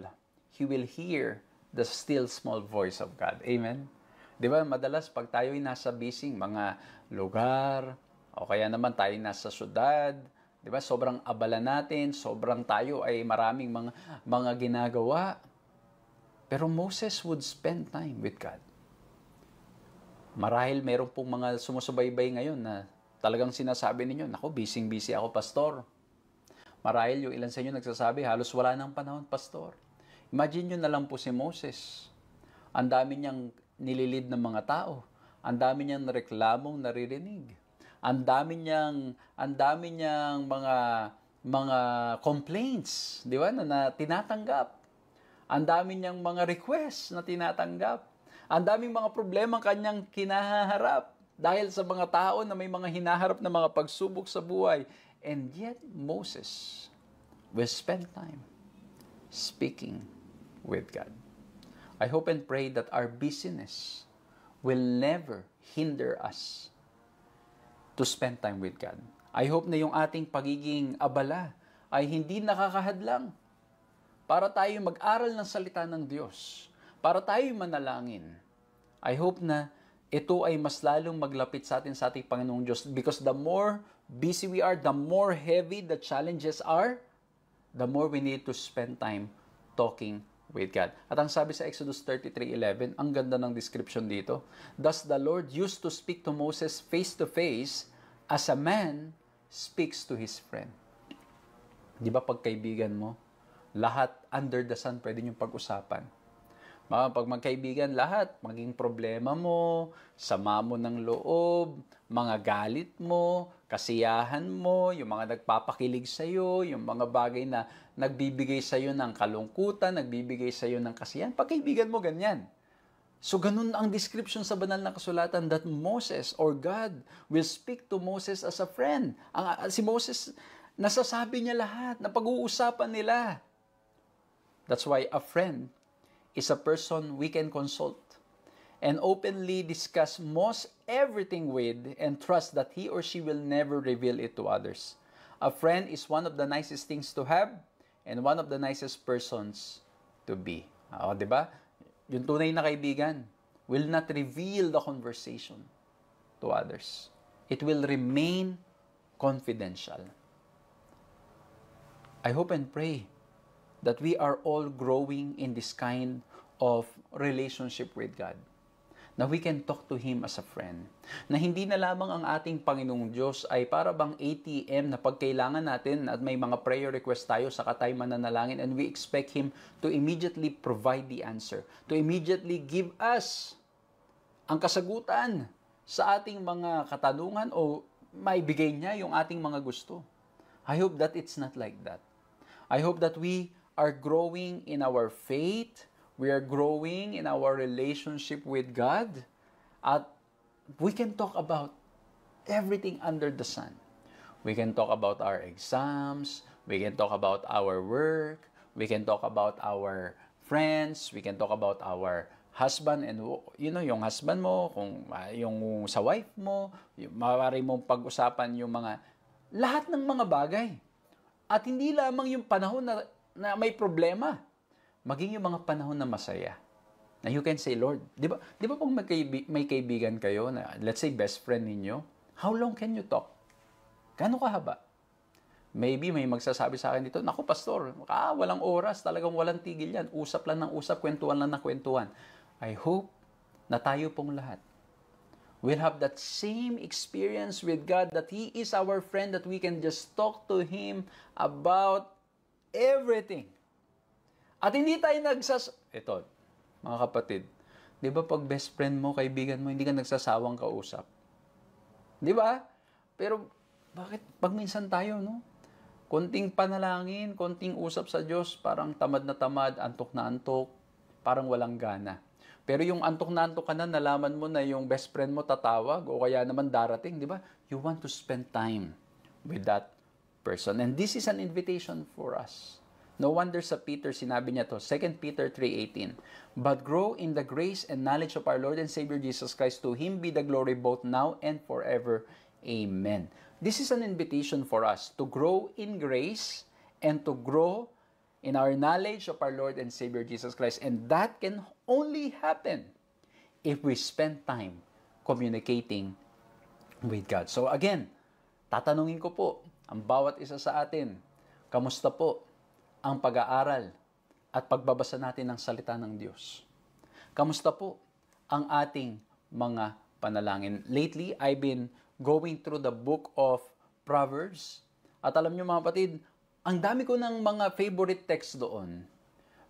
he will hear the still small voice of God. Amen? Di ba, madalas pag tayo ay nasa busy mga lugar, o kaya naman tayo nasa syudad, di ba, sobrang abala natin, sobrang tayo ay maraming mga ginagawa. Pero Moses would spend time with God. Marahil meron pong mga sumusubaybay ngayon na talagang sinasabi ninyo, naku, busy ako, pastor. Marahil yung ilan sa inyo nagsasabi, halos wala nang panahon, pastor. Imagine nyo na lang po si Moses. Ang dami niyang nililid ng mga tao. Ang dami niyang reklamong naririnig. Ang dami niyang mga complaints, di ba, na tinatanggap. Ang dami niyang mga requests na tinatanggap. Ang daming mga problema kanyang kinaharap dahil sa mga tao na may mga hinaharap na mga pagsubok sa buhay. And yet, Moses will spend time speaking with God. I hope and pray that our busyness will never hinder us to spend time with God. I hope na yung ating pagiging abala ay hindi nakakahadlang para tayo mag-aral ng salita ng Diyos, para tayo manalangin. I hope na ito ay mas lalong maglapit sa ating Panginoong Diyos, because the more busy we are, the more heavy the challenges are, the more we need to spend time talking with God. At ang sabi sa Exodus 33:11, ang ganda ng description dito, thus the Lord used to speak to Moses face to face as a man speaks to his friend. Di ba pag kaibigan mo, lahat under the sun pwede niyong pag-usapan. Pag magkaibigan, lahat, maging problema mo, sama mo ng loob, mga galit mo, kasiyahan mo, yung mga nagpapakilig sa'yo, yung mga bagay na nagbibigay sa'yo ng kalungkutan, nagbibigay sa'yo ng kasiyahan. Pagkaibigan mo, ganyan. So, ganun ang description sa banal na kasulatan that Moses or God will speak to Moses as a friend. Si Moses, nasasabi niya lahat, na pag-uusapan nila. That's why a friend is a person we can consult. and openly discuss most everything with and trust that he or she will never reveal it to others. A friend is one of the nicest things to have and one of the nicest persons to be. O, di ba? Yung tunay na kaibigan will not reveal the conversation to others. It will remain confidential. I hope and pray that we are all growing in this kind of relationship with God. Na we can talk to Him as a friend. Na hindi na lamang ang ating Panginoong Diyos ay para bang ATM na pagkailangan natin at may mga prayer request tayo sa tayo mananalangin and we expect Him to immediately provide the answer. To immediately give us ang kasagutan sa ating mga katanungan o maibigay niya yung ating mga gusto. I hope that it's not like that. I hope that we are growing in our faith, we are growing in our relationship with God, at we can talk about everything under the sun. We can talk about our exams, we can talk about our work, we can talk about our friends, we can talk about our husband and yung husband mo, kung yung sa wife mo, maaari mong pag-usapan yung mga lahat ng mga bagay. At hindi lamang yung panahon na may problema, maging yung mga panahon na masaya. Na you can say, Lord, di ba pag may kaibigan kayo na, let's say, best friend ninyo, how long can you talk? Gaano kahaba? Maybe may magsasabi sa akin dito, naku, pastor, walang oras, talagang walang tigil yan. Usap lang ng usap, kwentuhan lang ng kwentuhan. I hope na tayo pong lahat we'll have that same experience with God, that He is our friend, that we can just talk to Him about everything. At hindi tayo Ito, mga kapatid, di ba pag best friend mo, kaibigan mo, hindi ka nagsasawang kausap? Di ba? Pero, bakit pag minsan tayo, no? Konting panalangin, konting usap sa Diyos, parang tamad na tamad, antok na antok, parang walang gana. Pero yung antok na antok ka na, nalaman mo na yung best friend mo tatawag o kaya naman darating, di ba? You want to spend time with that person. And this is an invitation for us. No wonder sa Peter, sinabi niya to, 2 Peter 3:18, "But grow in the grace and knowledge of our Lord and Savior Jesus Christ. To Him be the glory both now and forever. Amen." This is an invitation for us to grow in grace and to grow in our knowledge of our Lord and Savior Jesus Christ. And that can only happen if we spend time communicating with God. So again, tatanungin ko po ang bawat isa sa atin, kamusta po ang pag-aaral at pagbabasa natin ng salita ng Diyos? Kamusta po ang ating mga panalangin? Lately, I've been going through the book of Proverbs. At alam niyo mga kapatid, ang dami ko ng mga favorite text doon.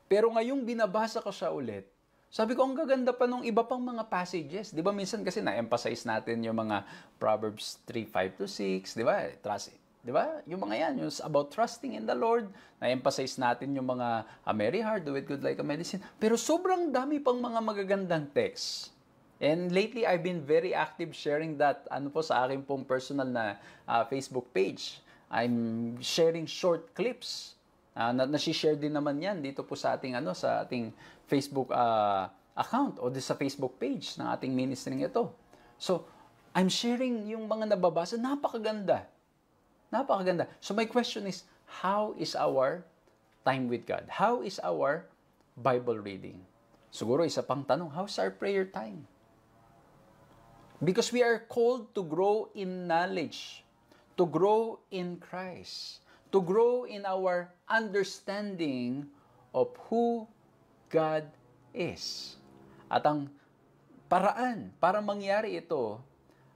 Pero ngayong binabasa ko siya ulit, sabi ko, ang gaganda pa nung iba pang mga passages. Di ba minsan kasi na-emphasize natin yung mga Proverbs 3:5-6, di ba? Trust, di ba? Yung mga yan, yung about trusting in the Lord, na-emphasize natin yung mga a merry heart, do it good like a medicine. Pero sobrang dami pang mga magagandang text. And lately, I've been very active sharing that sa aking pong personal na Facebook page. I'm sharing short clips. Nasi-share din naman yan dito po sa ating sa ating Facebook account o sa Facebook page ng ating ministry ito. So, I'm sharing yung mga nababasa, napakaganda. Napakaganda. So my question is, how is our time with God? How is our Bible reading? Siguro isa pang tanong, how's our prayer time? Because we are called to grow in knowledge, to grow in Christ, to grow in our understanding of who God is. At ang paraan para mangyari ito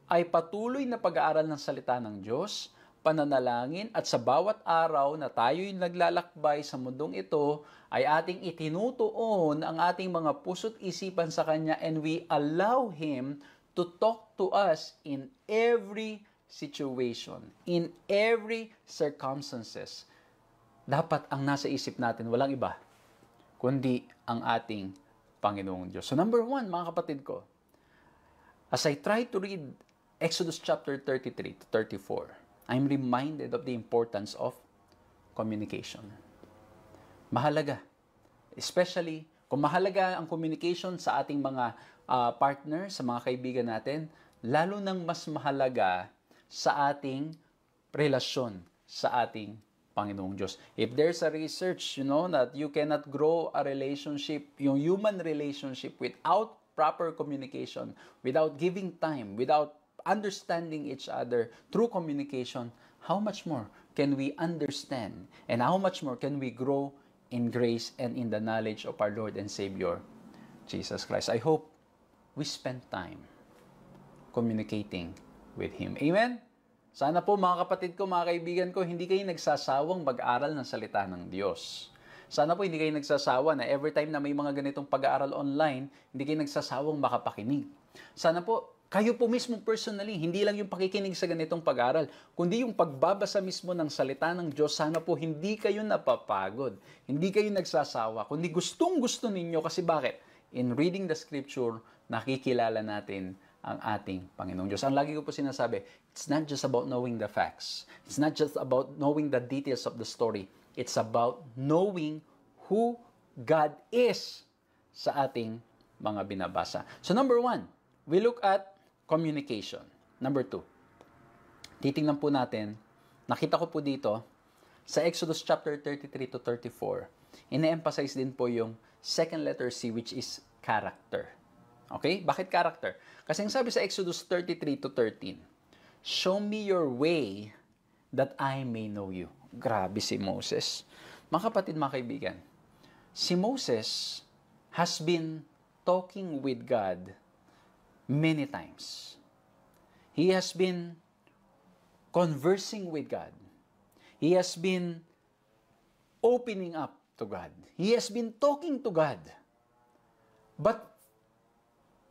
ay patuloy na pag-aaral ng salita ng Diyos, pananalangin, at sa bawat araw na tayo'y naglalakbay sa mundong ito, ay ating itinutuon ang ating mga puso't isipan sa Kanya, and we allow Him to talk to us in every situation, in every circumstances. Dapat ang nasa isip natin, walang iba, kundi ang ating Panginoong Diyos. So number 1, mga kapatid ko, as I try to read Exodus chapter 33 to 34, I'm reminded of the importance of communication. Mahalaga. Especially, kung mahalaga ang communication sa ating mga partner, sa mga kaibigan natin, lalo nang mas mahalaga sa ating relasyon sa ating Panginoong Diyos. If there's a research, that you cannot grow a relationship, yung human relationship without proper communication, without giving time, without understanding each other through communication, how much more can we understand and how much more can we grow in grace and in the knowledge of our Lord and Savior, Jesus Christ. I hope we spend time communicating with Him. Amen? Sana po mga kapatid ko, mga kaibigan ko, hindi kayo nagsasawang mag-aral ng salita ng Diyos. Sana po hindi kayo nagsasawa na every time na may mga ganitong pag-aaral online, hindi kayo nagsasawang makapakinig. Sana po, kayo po mismo personally, hindi lang yung pakikinig sa ganitong pag-aaral, kundi yung pagbabasa mismo ng salita ng Diyos, sana po hindi kayo napapagod, hindi kayo nagsasawa, kundi gustong-gusto ninyo. Kasi bakit? In reading the Scripture, nakikilala natin ang ating Panginoong Diyos. Ang lagi ko po sinasabi, it's not just about knowing the facts. It's not just about knowing the details of the story. It's about knowing who God is sa ating mga binabasa. So number 1, we look at communication. Number 2, titingnan po natin, nakita ko po dito, sa Exodus chapter 33 to 34, ine-emphasize din po yung second letter C, which is character. Okay? Bakit character? Kasi ang sabi sa Exodus 33 to 13, show me your way that I may know you. Grabe si Moses. Mga kapatid, mga kaibigan, si Moses has been talking with God many times. He has been conversing with God. He has been opening up to God. He has been talking to God. But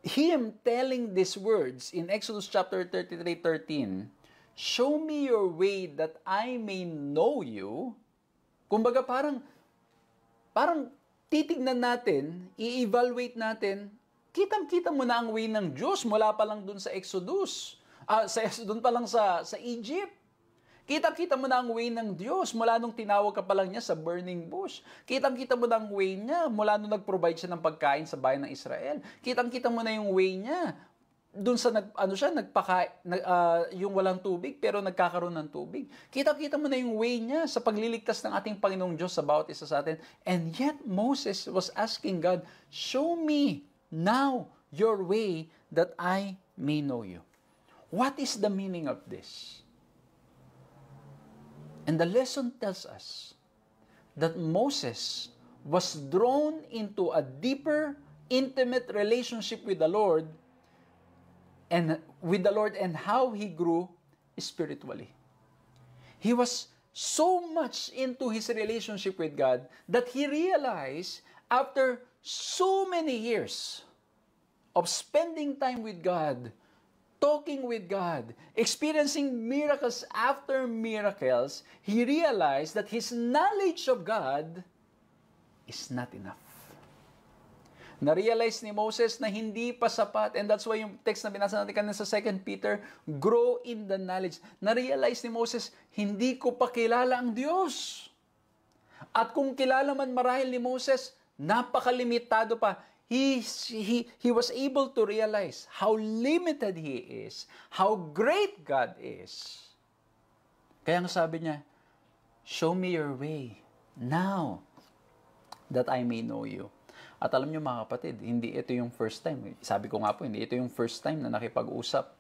him telling these words in Exodus chapter 33:13, show me your way that I may know you. Kumbaga parang titignan natin, i-evaluate natin, kitang-kita mo na ang way ng Diyos mula pa lang dun sa Exodus. Dun pa lang sa Egypt. Kitang-kita mo na ang way ng Diyos mula nung tinawag ka pa lang niya sa burning bush. Kitang-kita mo na ang way niya mula nung nag-provide siya ng pagkain sa bayan ng Israel. Kitang-kita mo na yung way niya doon sa yung walang tubig pero nagkakaroon ng tubig. Kitang-kita mo na yung way niya sa pagliligtas ng ating Panginoong Diyos sa bawat isa sa atin. And yet Moses was asking God, show me now your way that I may know you. What is the meaning of this? And the lesson tells us that Moses was drawn into a deeper, intimate relationship with the Lord and how he grew spiritually. He was so much into his relationship with God that he realized after so many years of spending time with God, talking with God, experiencing miracles after miracles, he realized that his knowledge of God is not enough. Na-realize ni Moses na hindi pa sapat, and that's why yung text na binasa natin kanina sa 2 Peter, grow in the knowledge. Na-realize ni Moses, hindi ko pa kilala ang Diyos. At kung kilala man marahil ni Moses, napakalimitado pa. He was able to realize how limited he is, how great God is. Kaya nga sabi niya, show me your way now that I may know you. At alam niyo mga kapatid, hindi ito yung first time. Sabi ko nga po, hindi ito yung first time na nakipag-usap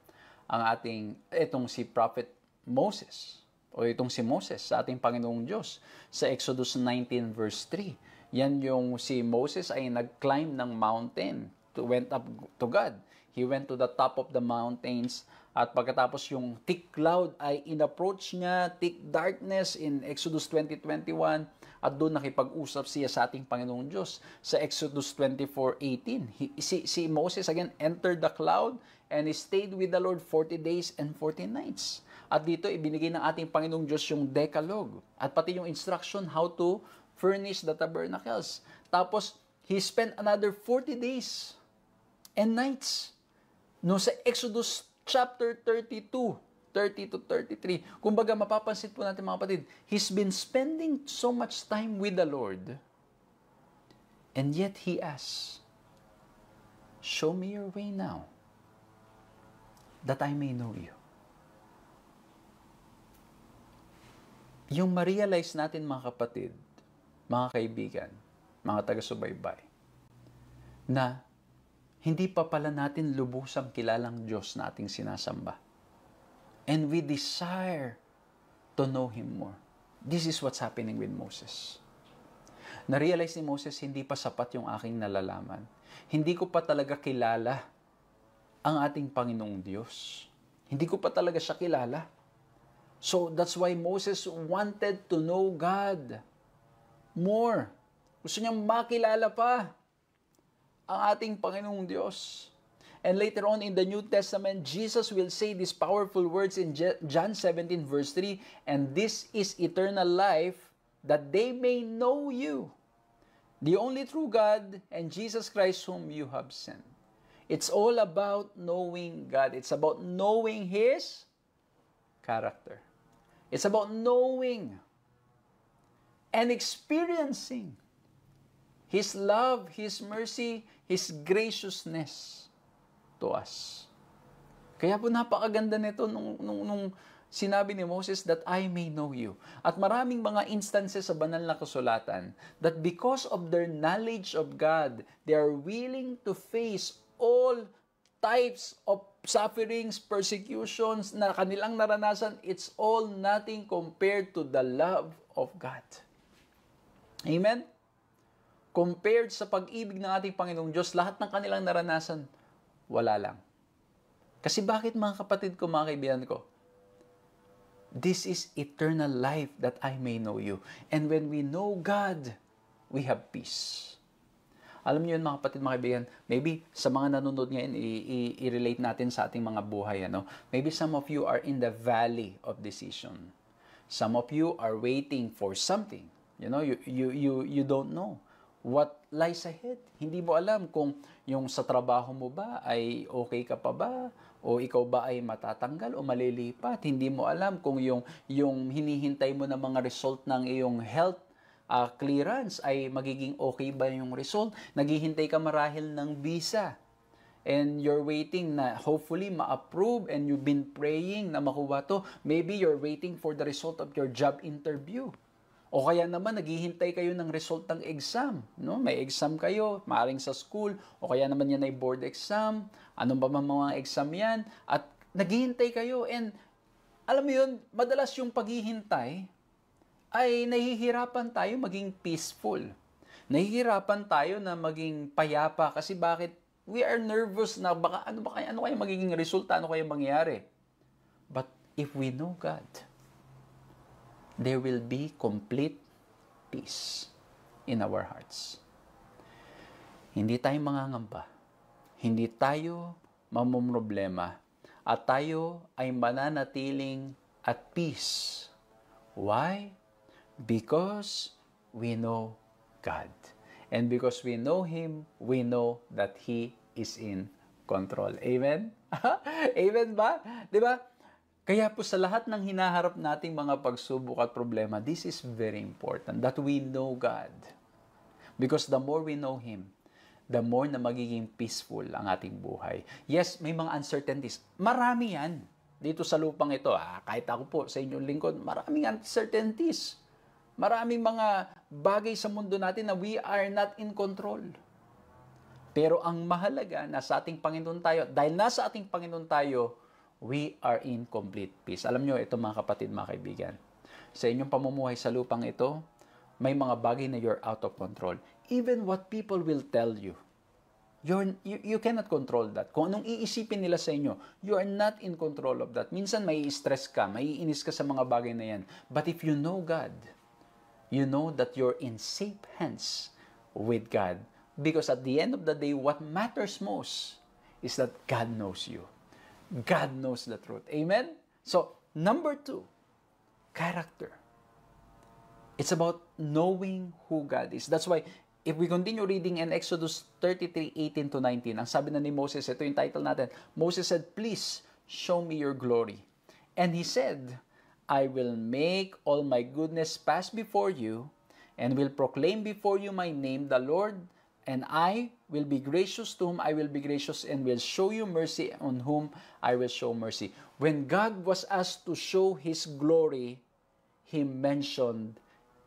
itong si Prophet Moses, o itong si Moses sa ating Panginoong Diyos. Sa Exodus 19 verse 3, yan yung si Moses ay nag-climb ng mountain, went up to God. He went to the top of the mountains, at pagkatapos yung thick cloud ay in-approach niya, thick darkness in Exodus 20:21, at doon nakipag-usap siya sa ating Panginoong Diyos. Sa Exodus 24:18, si Moses again entered the cloud and he stayed with the Lord 40 days and 40 nights. At dito ibinigay ng ating Panginoong Diyos yung Decalogue at pati yung instruction how to furnish the tabernacles. Tapos, he spent another 40 days and nights. No, sa Exodus chapter 32, 30 to 33, kumbaga mapapansin po natin mga kapatid, he's been spending so much time with the Lord, and yet he asks, show me your way now, that I may know you. Yung ma-realize natin mga kapatid, mga kaibigan, mga taga-subaybay, na hindi pa pala natin lubusang kilalang Diyos na ating sinasamba. And we desire to know Him more. This is what's happening with Moses. Na-realize ni Moses, hindi pa sapat yung aking nalalaman. Hindi ko pa talaga kilala ang ating Panginoong Diyos. Hindi ko pa talaga siya kilala. So that's why Moses wanted to know God more. Gusto niyang makilala pa ang ating Panginoong Diyos. And later on in the New Testament, Jesus will say these powerful words in John 17 verse 3, "And this is eternal life, that they may know you, the only true God, and Jesus Christ whom you have sent." It's all about knowing God. It's about knowing His character. It's about knowing and experiencing His love, His mercy, His graciousness to us. Kaya po napakaganda nito nung sinabi ni Moses that I may know you. At maraming mga instances sa banal na kasulatan that because of their knowledge of God, they are willing to face all types of sufferings, persecutions na kanilang naranasan. It's all nothing compared to the love of God. Amen? Compared sa pag-ibig ng ating Panginoong Diyos, lahat ng kanilang naranasan, wala lang. Kasi bakit mga kapatid ko, mga kaibigan ko? This is eternal life that I may know you. And when we know God, we have peace. Alam niyo yun mga kapatid, mga kaibigan, maybe sa mga nanonood ngayon, i-relate natin sa ating mga buhay. Maybe some of you are in the valley of decision. Some of you are waiting for something. You don't know what lies ahead. Hindi mo alam kung yung sa trabaho mo ba ay okay ka pa ba, o ikaw ba ay matatanggal o malilipat. Hindi mo alam kung yung hinihintay mo na mga result ng iyong health clearance ay magiging okay ba yung result. Naghihintay ka marahil ng visa and you're waiting na hopefully ma-approve, and you've been praying na makuha to. Maybe you're waiting for the result of your job interview. O kaya naman, naghihintay kayo ng result ng exam. May exam kayo, maaaring sa school, o kaya naman yan ay board exam. Anong ba mga exam yan? At naghihintay kayo, and alam mo yun, madalas yung paghihintay ay nahihirapan tayo maging peaceful. Nahihirapan tayo na maging payapa. Kasi bakit? We are nervous na baka ano kaya magiging resulta, ano kaya mangyari. But if we know God, there will be complete peace in our hearts. Hindi tayo mangangamba. Hindi tayo mamumroblema. At tayo ay mananatiling at peace. Why? Because we know God. And because we know Him, we know that He is in control. Amen? Amen ba? Diba? Kaya po sa lahat ng hinaharap nating mga pagsubok at problema, this is very important, that we know God. Because the more we know Him, the more na magiging peaceful ang ating buhay. Yes, may mga uncertainties. Marami yan. Dito sa lupang ito, kahit ako po sa inyong lingkod, maraming uncertainties. Maraming mga bagay sa mundo natin na we are not in control. Pero ang mahalaga, nasa ating Panginoon tayo. Dahil nasa ating Panginoon tayo, we are in complete peace. Alam nyo, ito mga kapatid, mga kaibigan. Sa inyong pamumuhay sa lupang ito, may mga bagay na you're out of control. Even what people will tell you, you cannot control that. Kung anong iisipin nila sa inyo, you are not in control of that. Minsan may stress ka, maiinis ka sa mga bagay na yan. But if you know God, you know that you're in safe hands with God. Because at the end of the day, what matters most is that God knows you. God knows the truth. Amen? So, number 2, character. It's about knowing who God is. That's why, if we continue reading in Exodus 33:18-19, ang sabi na ni Moses, ito yung title natin, Moses said, "Please, show me your glory." And he said, "I will make all my goodness pass before you, and will proclaim before you my name, the Lord, and I will be gracious to whom I will be gracious, and will show you mercy on whom I will show mercy. When God was asked to show His glory, He mentioned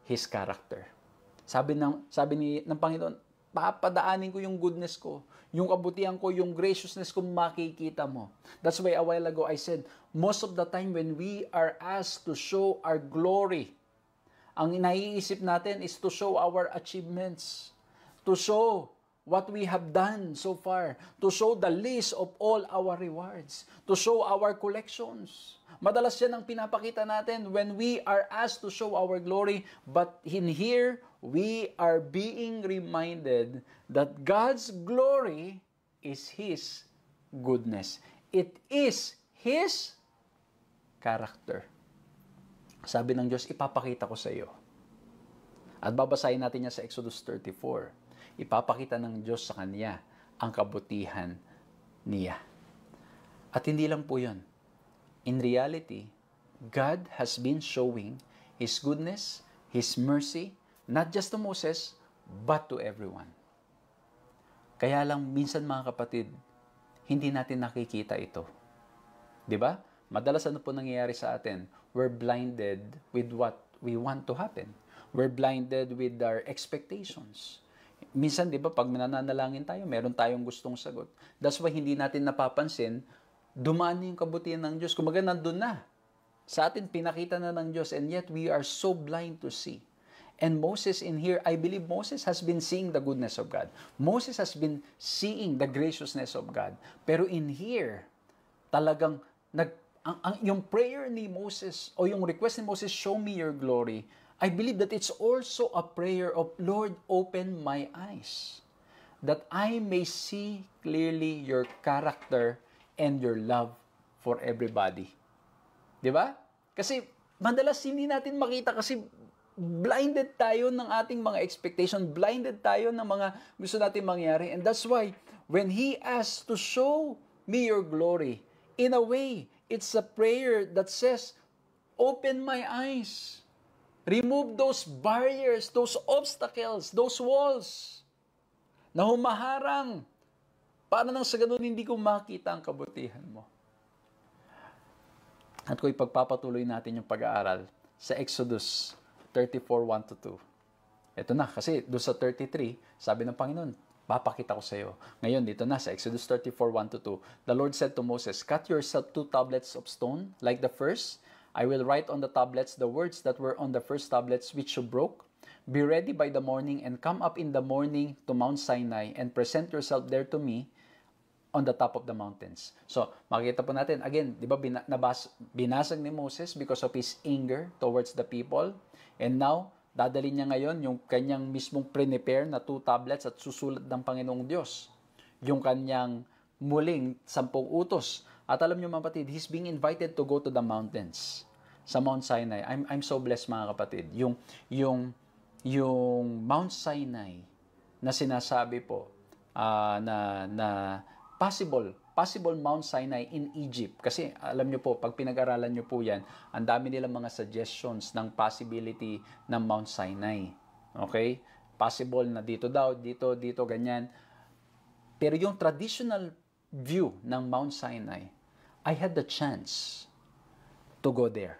His character. Sabi ng Panginoon, papadaanin ko yung goodness ko, yung kabutihan ko, yung graciousness ko, makikita mo. That's why a while ago I said, most of the time when we are asked to show our glory, ang naiisip natin is to show our achievements, to show what we have done so far, to show the list of all our rewards, to show our collections. Madalas yan ang pinapakita natin when we are asked to show our glory, but in here, we are being reminded that God's glory is His goodness. It is His character. Sabi ng Diyos, ipapakita ko sa iyo. At babasahin natin niya sa Exodus 34. Ipapakita ng Diyos sa kanya ang kabutihan niya. At hindi lang po yun. In reality, God has been showing His goodness, His mercy, not just to Moses, but to everyone. Kaya lang, minsan mga kapatid, hindi natin nakikita ito. Diba? Madalas ano po nangyayari sa atin? We're blinded with what we want to happen. We're blinded with our expectations. Minsan, di ba, pag mananalangin tayo, meron tayong gustong sagot. That's why hindi natin napapansin, dumaan yung kabutihan ng Diyos. Kumaga, nandun na. Sa atin, pinakita na ng Diyos, and yet we are so blind to see. And Moses in here, I believe Moses has been seeing the goodness of God. Moses has been seeing the graciousness of God. Pero in here, talagang yung prayer ni Moses o yung request ni Moses, show me your glory, I believe that it's also a prayer of, Lord, open my eyes that I may see clearly your character and your love for everybody. Di ba? Kasi madalas hindi natin makita kasi blinded tayo ng ating mga expectation, blinded tayo ng mga gusto natin mangyari. And that's why when He asks to show me your glory, in a way, it's a prayer that says, open my eyes. Remove those barriers, those obstacles, those walls na humaharang para nang sa ganun hindi ko makita ang kabutihan mo. At kung ipagpapatuloy natin yung pag-aaral sa Exodus 34:1-2. Ito na, kasi doon sa 33, sabi ng Panginoon, papakita ko sa iyo. Ngayon, dito na sa Exodus 34:1-2. The Lord said to Moses, cut yourself 2 tablets of stone, like the first. I will write on the tablets the words that were on the first tablets which you broke. Be ready by the morning and come up in the morning to Mount Sinai and present yourself there to me on the top of the mountains. So, makikita po natin, again, di ba binasag ni Moses because of his anger towards the people. And now, dadali niya ngayon yung kanyang mismong prepare na 2 tablets at susulat ng Panginoong Diyos. Yung kanyang muling 10 utos. At alam niyo mga kapatid, he's being invited to go to the mountains. Sa Mount Sinai. I'm so blessed mga kapatid. Yung Mount Sinai na sinasabi po na possible Mount Sinai in Egypt. Kasi alam niyo po, pag pinag-aralan niyo po yan, ang dami nilang mga suggestions ng possibility ng Mount Sinai. Okay? Possible na dito daw, dito, ganyan. Pero yung traditional view ng Mount Sinai, I had the chance to go there.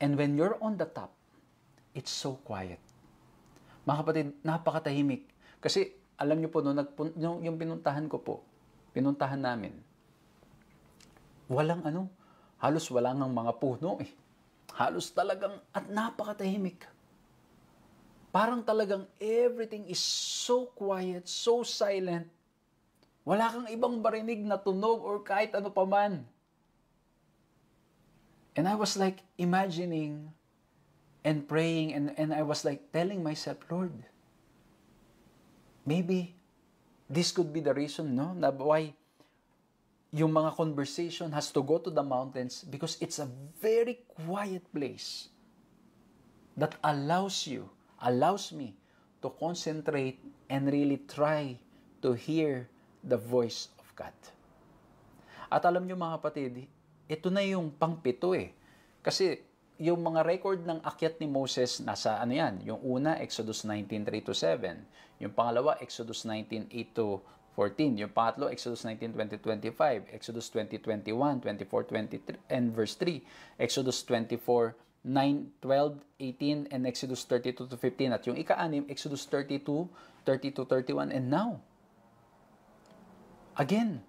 And when you're on the top, it's so quiet. Mga kapatid, napakatahimik. Kasi alam niyo po, yung pinuntahan namin, halos wala ngang mga puno eh. Halos talagang, at napakatahimik. Parang talagang everything is so quiet, so silent. Wala kang ibang marinig na tunog or kahit ano paman. And I was like imagining and praying and I was like telling myself, Lord, maybe this could be the reason, no? Na why yung mga conversation has to go to the mountains because it's a very quiet place that allows me to concentrate and really try to hear the voice of God. At alam niyo mga kapatid, ito na yung pang-7 eh. Kasi yung mga record ng akyat ni Moses, nasa ano yan? Yung una, Exodus 19:3-7. Yung pangalawa, Exodus 19:8-14. Yung pangatlo, Exodus 19:20-25. Exodus 20:21, 24:23, and verse 3. Exodus 24:9-12-18, and Exodus 32-15. At yung ika-anim, Exodus 32:30-31. And now, again,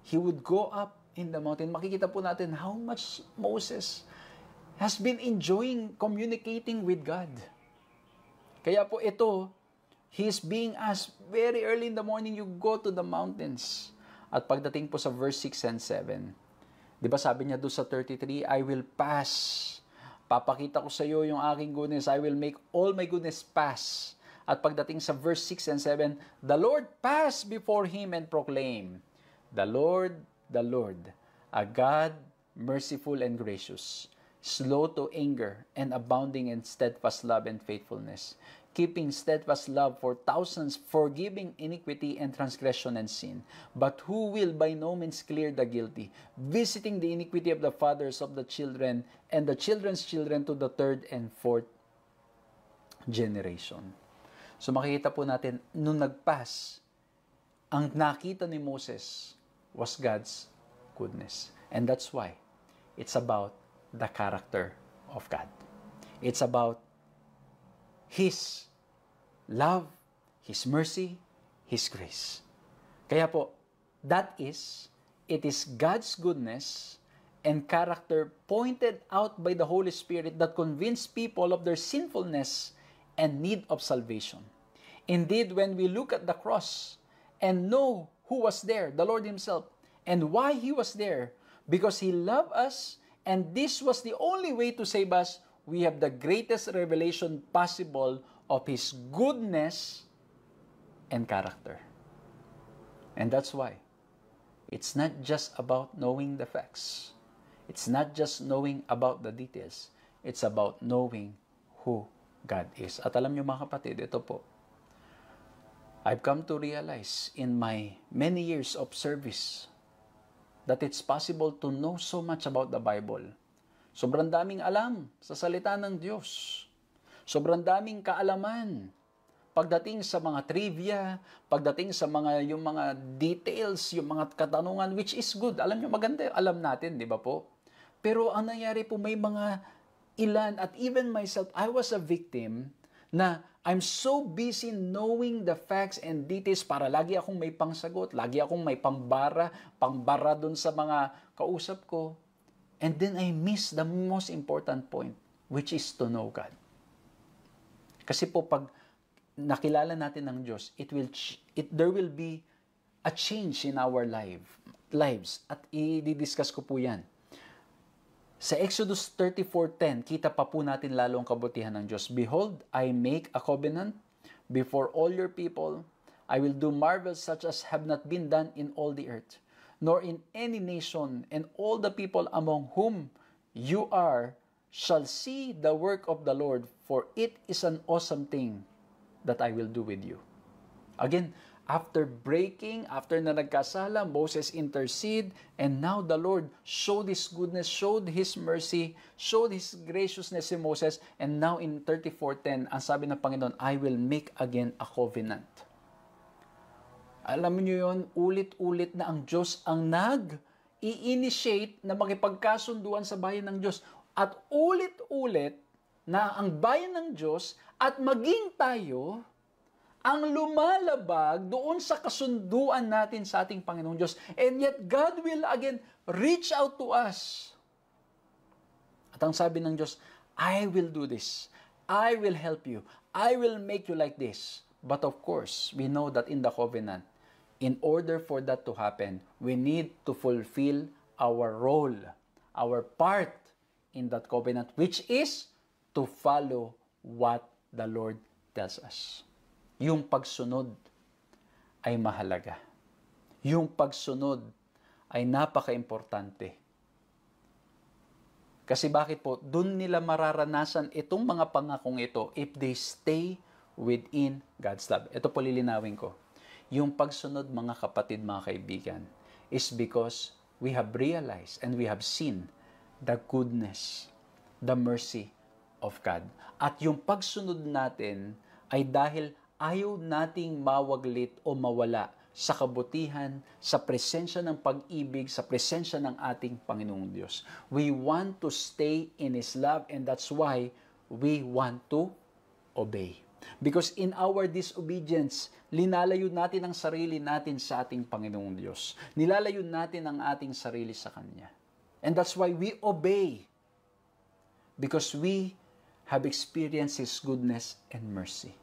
he would go up in the mountain. Makikita po natin how much Moses has been enjoying communicating with God. Kaya po ito, he is being asked very early in the morning, you go to the mountains. At pagdating po sa verse 6 and 7, di ba sabi niya doon sa 33, I will pass. Papakita ko sa iyo yung aking goodness. I will make all my goodness pass. At pagdating sa verse 6 and 7, the Lord passed before him and proclaimed, the Lord, a God merciful and gracious, slow to anger and abounding in steadfast love and faithfulness, keeping steadfast love for thousands, forgiving iniquity and transgression and sin, but who will by no means clear the guilty, visiting the iniquity of the fathers of the children and the children's children to the third and fourth generation. So makikita po natin, nung nag-pass, ang nakita ni Moses was God's goodness. And that's why it's about the character of God. It's about His love, His mercy, His grace. Kaya po, it is God's goodness and character pointed out by the Holy Spirit that convince people of their sinfulness and need of salvation. Indeed, when we look at the cross and know who was there, the Lord Himself, and why He was there, because He loved us, and this was the only way to save us, we have the greatest revelation possible of His goodness and character. And that's why it's not just about knowing the facts. It's not just knowing about the details. It's about knowing who God is. At alam niyo mga kapatid, ito po, I've come to realize in my many years of service that it's possible to know so much about the Bible. Sobrang daming alam sa salita ng Diyos. Sobrang daming kaalaman pagdating sa mga trivia, pagdating sa yung mga details, yung mga katanungan, which is good. Alam niyo, maganda alam natin, di ba po? Pero ang nangyari po, may mga ilan, at even myself, I was a victim na I'm so busy knowing the facts and details para lagi akong may pangsagot, lagi akong may pangbara dun sa mga kausap ko. And then I miss the most important point, which is to know God. Kasi po pag nakilala natin ng Diyos, there will be a change in our lives. At i-discuss ko po yan. Sa Exodus 34:10, kita pa po natin lalo ang kabutihan ng Diyos. Behold, I make a covenant before all your people. I will do marvels such as have not been done in all the earth, nor in any nation, and all the people among whom you are shall see the work of the Lord, for it is an awesome thing that I will do with you. Again, after na nagkasala, Moses intercede, and now the Lord showed His goodness, showed His mercy, showed His graciousness in Moses, and now in 34:10, ang sabi ng Panginoon, I will make again a covenant. Alam niyo yun, ulit-ulit na ang Diyos ang nag-i-initiate na makipagkasunduan sa bayan ng Diyos. At ulit-ulit na ang bayan ng Diyos at maging tayo ang lumalabag doon sa kasunduan natin sa ating Panginoong Diyos. And yet, God will again reach out to us. At ang sabi ng Diyos, I will do this. I will help you. I will make you like this. But of course, we know that in the covenant, in order for that to happen, we need to fulfill our role, our part in that covenant, which is to follow what the Lord tells us. Yung pagsunod ay mahalaga. Yung pagsunod ay napaka-importante. Kasi bakit po? Doon nila mararanasan itong mga pangakong ito if they stay within God's love. Ito po lilinawin ko. Yung pagsunod, mga kapatid, mga kaibigan, is because we have realized and we have seen the goodness, the mercy of God. At yung pagsunod natin ay dahil ayaw nating mawaglit o mawala sa kabutihan, sa presensya ng pag-ibig, sa presensya ng ating Panginoong Diyos. We want to stay in His love, and that's why we want to obey. Because in our disobedience, linalayo natin ang sarili natin sa ating Panginoong Diyos. Nilalayo natin ang ating sarili sa Kanya. And that's why we obey. Because we have experienced His goodness and mercy.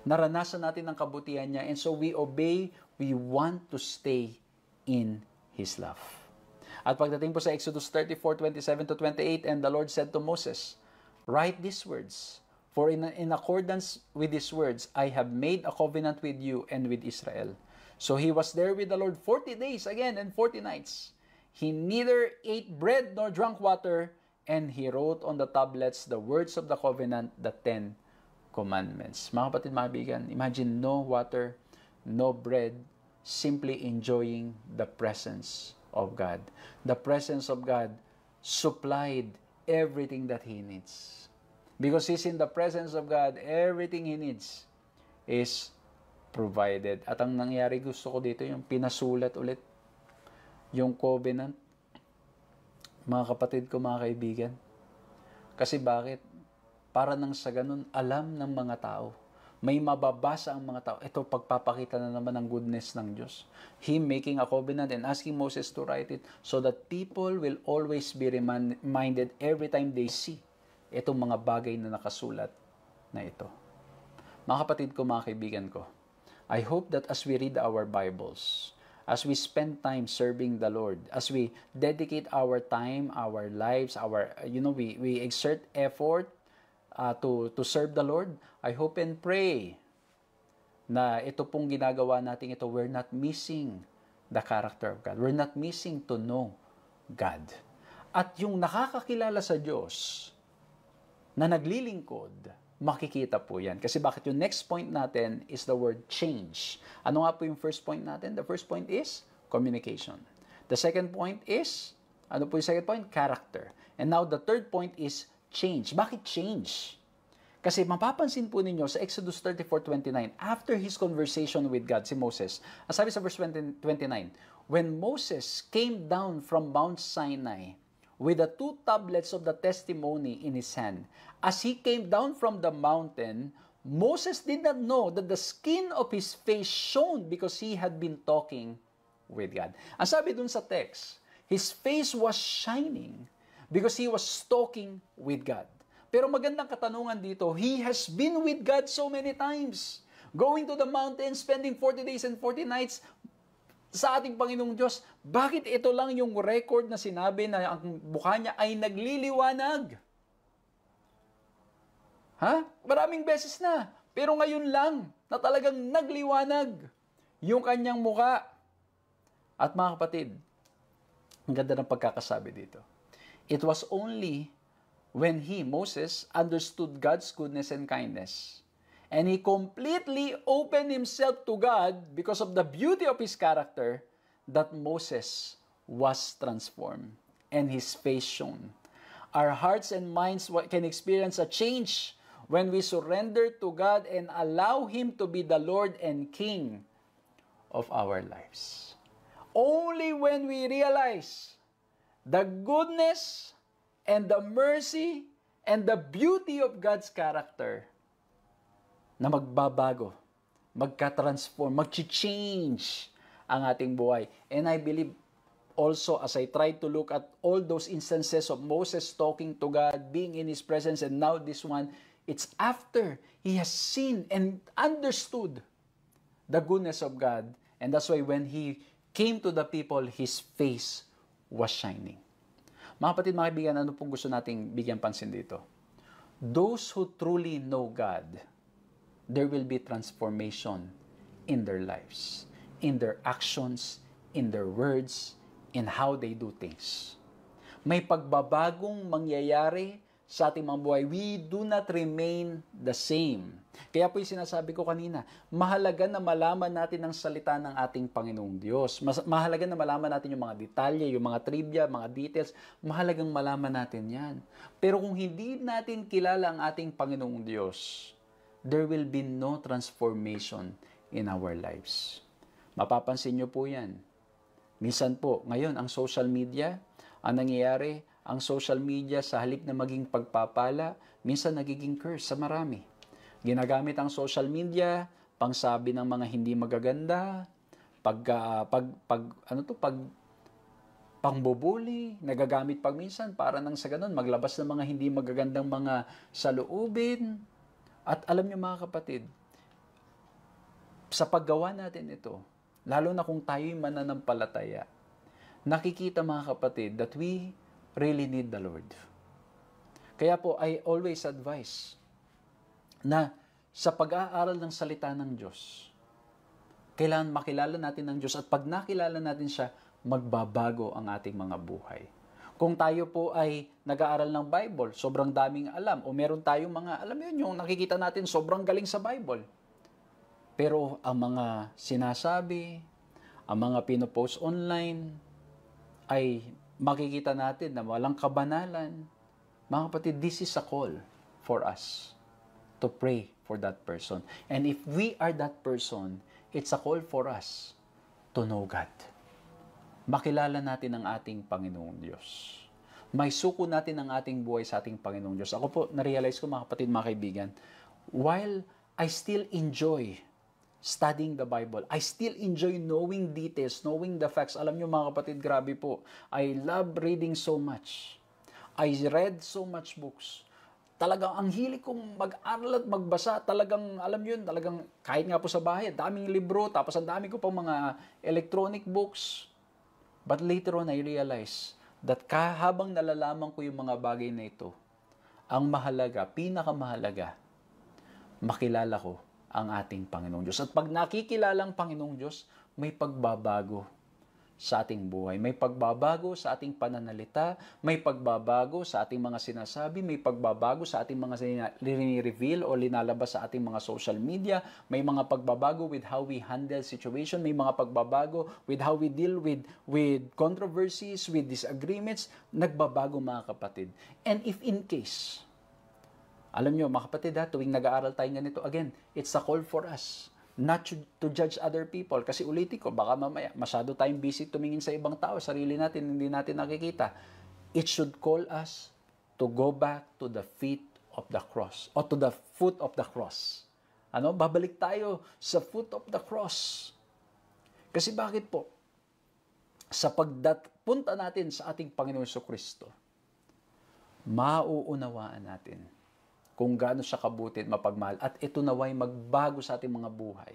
Naranasan natin ang kabutihan niya, and so we obey, we want to stay in His love. At pagdating po sa Exodus 34:27-28, and the Lord said to Moses, "Write these words, for in accordance with these words, I have made a covenant with you and with Israel." So he was there with the Lord 40 days again and 40 nights. He neither ate bread nor drank water, and he wrote on the tablets the words of the covenant, the 10 commandments. Mga kapatid, mga kaibigan, imagine no water, no bread, simply enjoying the presence of God. The presence of God supplied everything that he needs. Because he's in the presence of God, everything he needs is provided. At ang nangyari, gusto ko dito, yung pinasulat ulit, yung covenant. Mga kapatid ko, mga kaibigan. Kasi bakit? Para nang sa ganun, alam ng mga tao. May mababasa ang mga tao. Ito, pagpapakita na naman ng goodness ng Diyos. Him making a covenant and asking Moses to write it so that people will always be reminded every time they see itong mga bagay na nakasulat na ito. Mga kapatid ko, mga kaibigan ko, I hope that as we read our Bibles, as we spend time serving the Lord, as we dedicate our time, our lives, we exert effort to serve the Lord, I hope and pray na ito pong ginagawa natin ito, we're not missing the character of God. We're not missing to know God. At yung nakakakilala sa Diyos, na naglilingkod, makikita po yan. Kasi bakit yung next point natin is the word change. Ano nga po yung first point natin? The first point is communication. The second point is, ano po yung second point? Character. And now the third point is change. Bakit change? Kasi mapapansin po ninyo sa Exodus 34:29, after his conversation with God, si Moses, sabi sa verse 29, when Moses came down from Mount Sinai, with the 2 tablets of the testimony in his hand. As he came down from the mountain, Moses did not know that the skin of his face shone because he had been talking with God. Ang sabi dun sa text, his face was shining because he was talking with God. Pero magandang katanungan dito, he has been with God so many times. Going to the mountain, spending 40 days and 40 nights, sa ating Panginoong Diyos, bakit ito lang yung record na sinabi na ang mukha niya ay nagliliwanag? Maraming beses na. Pero ngayon lang na talagang nagliwanag yung kanyang mukha. At mga kapatid, ang ganda ng pagkakasabi dito. It was only when he, Moses, understood God's goodness and kindness, and he completely opened himself to God because of the beauty of his character, that Moses was transformed and his face shone. Our hearts and minds can experience a change when we surrender to God and allow Him to be the Lord and King of our lives. Only when we realize the goodness and the mercy and the beauty of God's character, na magbabago, magka-transform, mag-change ang ating buhay. And I believe also, as I tried to look at all those instances of Moses talking to God, being in His presence, and now this one, it's after he has seen and understood the goodness of God. And that's why when he came to the people, his face was shining. Mga kapatid, mga kaibigan, ano pong gusto nating bigyan pansin dito? Those who truly know God, there will be transformation in their lives, in their actions, in their words, in how they do things. May pagbabagong mangyayari sa ating mga buhay. We do not remain the same. Kaya po yung sinasabi ko kanina, mahalaga na malaman natin ang salita ng ating Panginoong Diyos. Mahalaga na malaman natin yung mga detalye, yung mga trivia, mga details. Mahalagang malaman natin yan. Pero kung hindi natin kilala ang ating Panginoong Diyos, there will be no transformation in our lives. Mapapansin nyo po yan. Minsan po, ngayon, ang social media, ang nangyayari, ang social media sa halip na maging pagpapala, minsan nagiging curse sa marami. Ginagamit ang social media, pangsabi ng mga hindi magaganda, pangbubuli, nagagamit pag minsan para nang sa ganun, maglabas ng mga hindi magagandang mga saloobin. At alam niyo mga kapatid, sa paggawa natin ito, lalo na kung tayo'y mananampalataya, nakikita mga kapatid that we really need the Lord. Kaya po, I always advise na sa pag-aaral ng salita ng Diyos, kailangan makilala natin ang Diyos at pag nakilala natin siya, magbabago ang ating mga buhay. Kung tayo po ay nag-aaral ng Bible, sobrang daming alam, o meron tayong mga, alam mo yun, yung nakikita natin sobrang galing sa Bible. Pero ang mga sinasabi, ang mga pinopost online, ay makikita natin na walang kabanalan. Mga kapatid, this is a call for us to pray for that person. And if we are that person, it's a call for us to know God. Makilala natin ang ating Panginoong Diyos. May suko natin ang ating buhay sa ating Panginoong Diyos. Ako po, narealize ko mga kapatid, mga kaibigan, while I still enjoy studying the Bible, I still enjoy knowing details, knowing the facts. Alam nyo mga kapatid, grabe po. I love reading so much. I read so much books. Talagang ang hilig kong mag-aral at magbasa. Talagang, alam yun, talagang kahit nga po sa bahay, daming libro, tapos ang dami ko pang mga electronic books. But later on, I realized that habang nalalaman ko yung mga bagay na ito, ang mahalaga, pinakamahalaga, makilala ko ang ating Panginoong Diyos. At pag nakikilala ang Panginoong Diyos, may pagbabago sa ating buhay. May pagbabago sa ating pananalita, may pagbabago sa ating mga sinasabi, may pagbabago sa ating mga reveal o linalabas sa ating mga social media, may mga pagbabago with how we handle situation, may mga pagbabago with how we deal with controversies, with disagreements, nagbabago mga kapatid. And if in case, alam nyo, mga kapatid, tuwing nag-aaral tayo ganito, again, it's a call for us not to judge other people. Kasi ulitin ko, baka mamaya, masyado tayong busy tumingin sa ibang tao, sarili natin, hindi natin nakikita. It should call us to go back to the feet of the cross, or to the foot of the cross. Babalik tayo sa foot of the cross. Kasi bakit po? Sa pagpunta natin sa ating Panginoon Jesucristo, mauunawaan natin kung gaano siya kabuti at mapagmahal. At ito naway magbago sa ating mga buhay.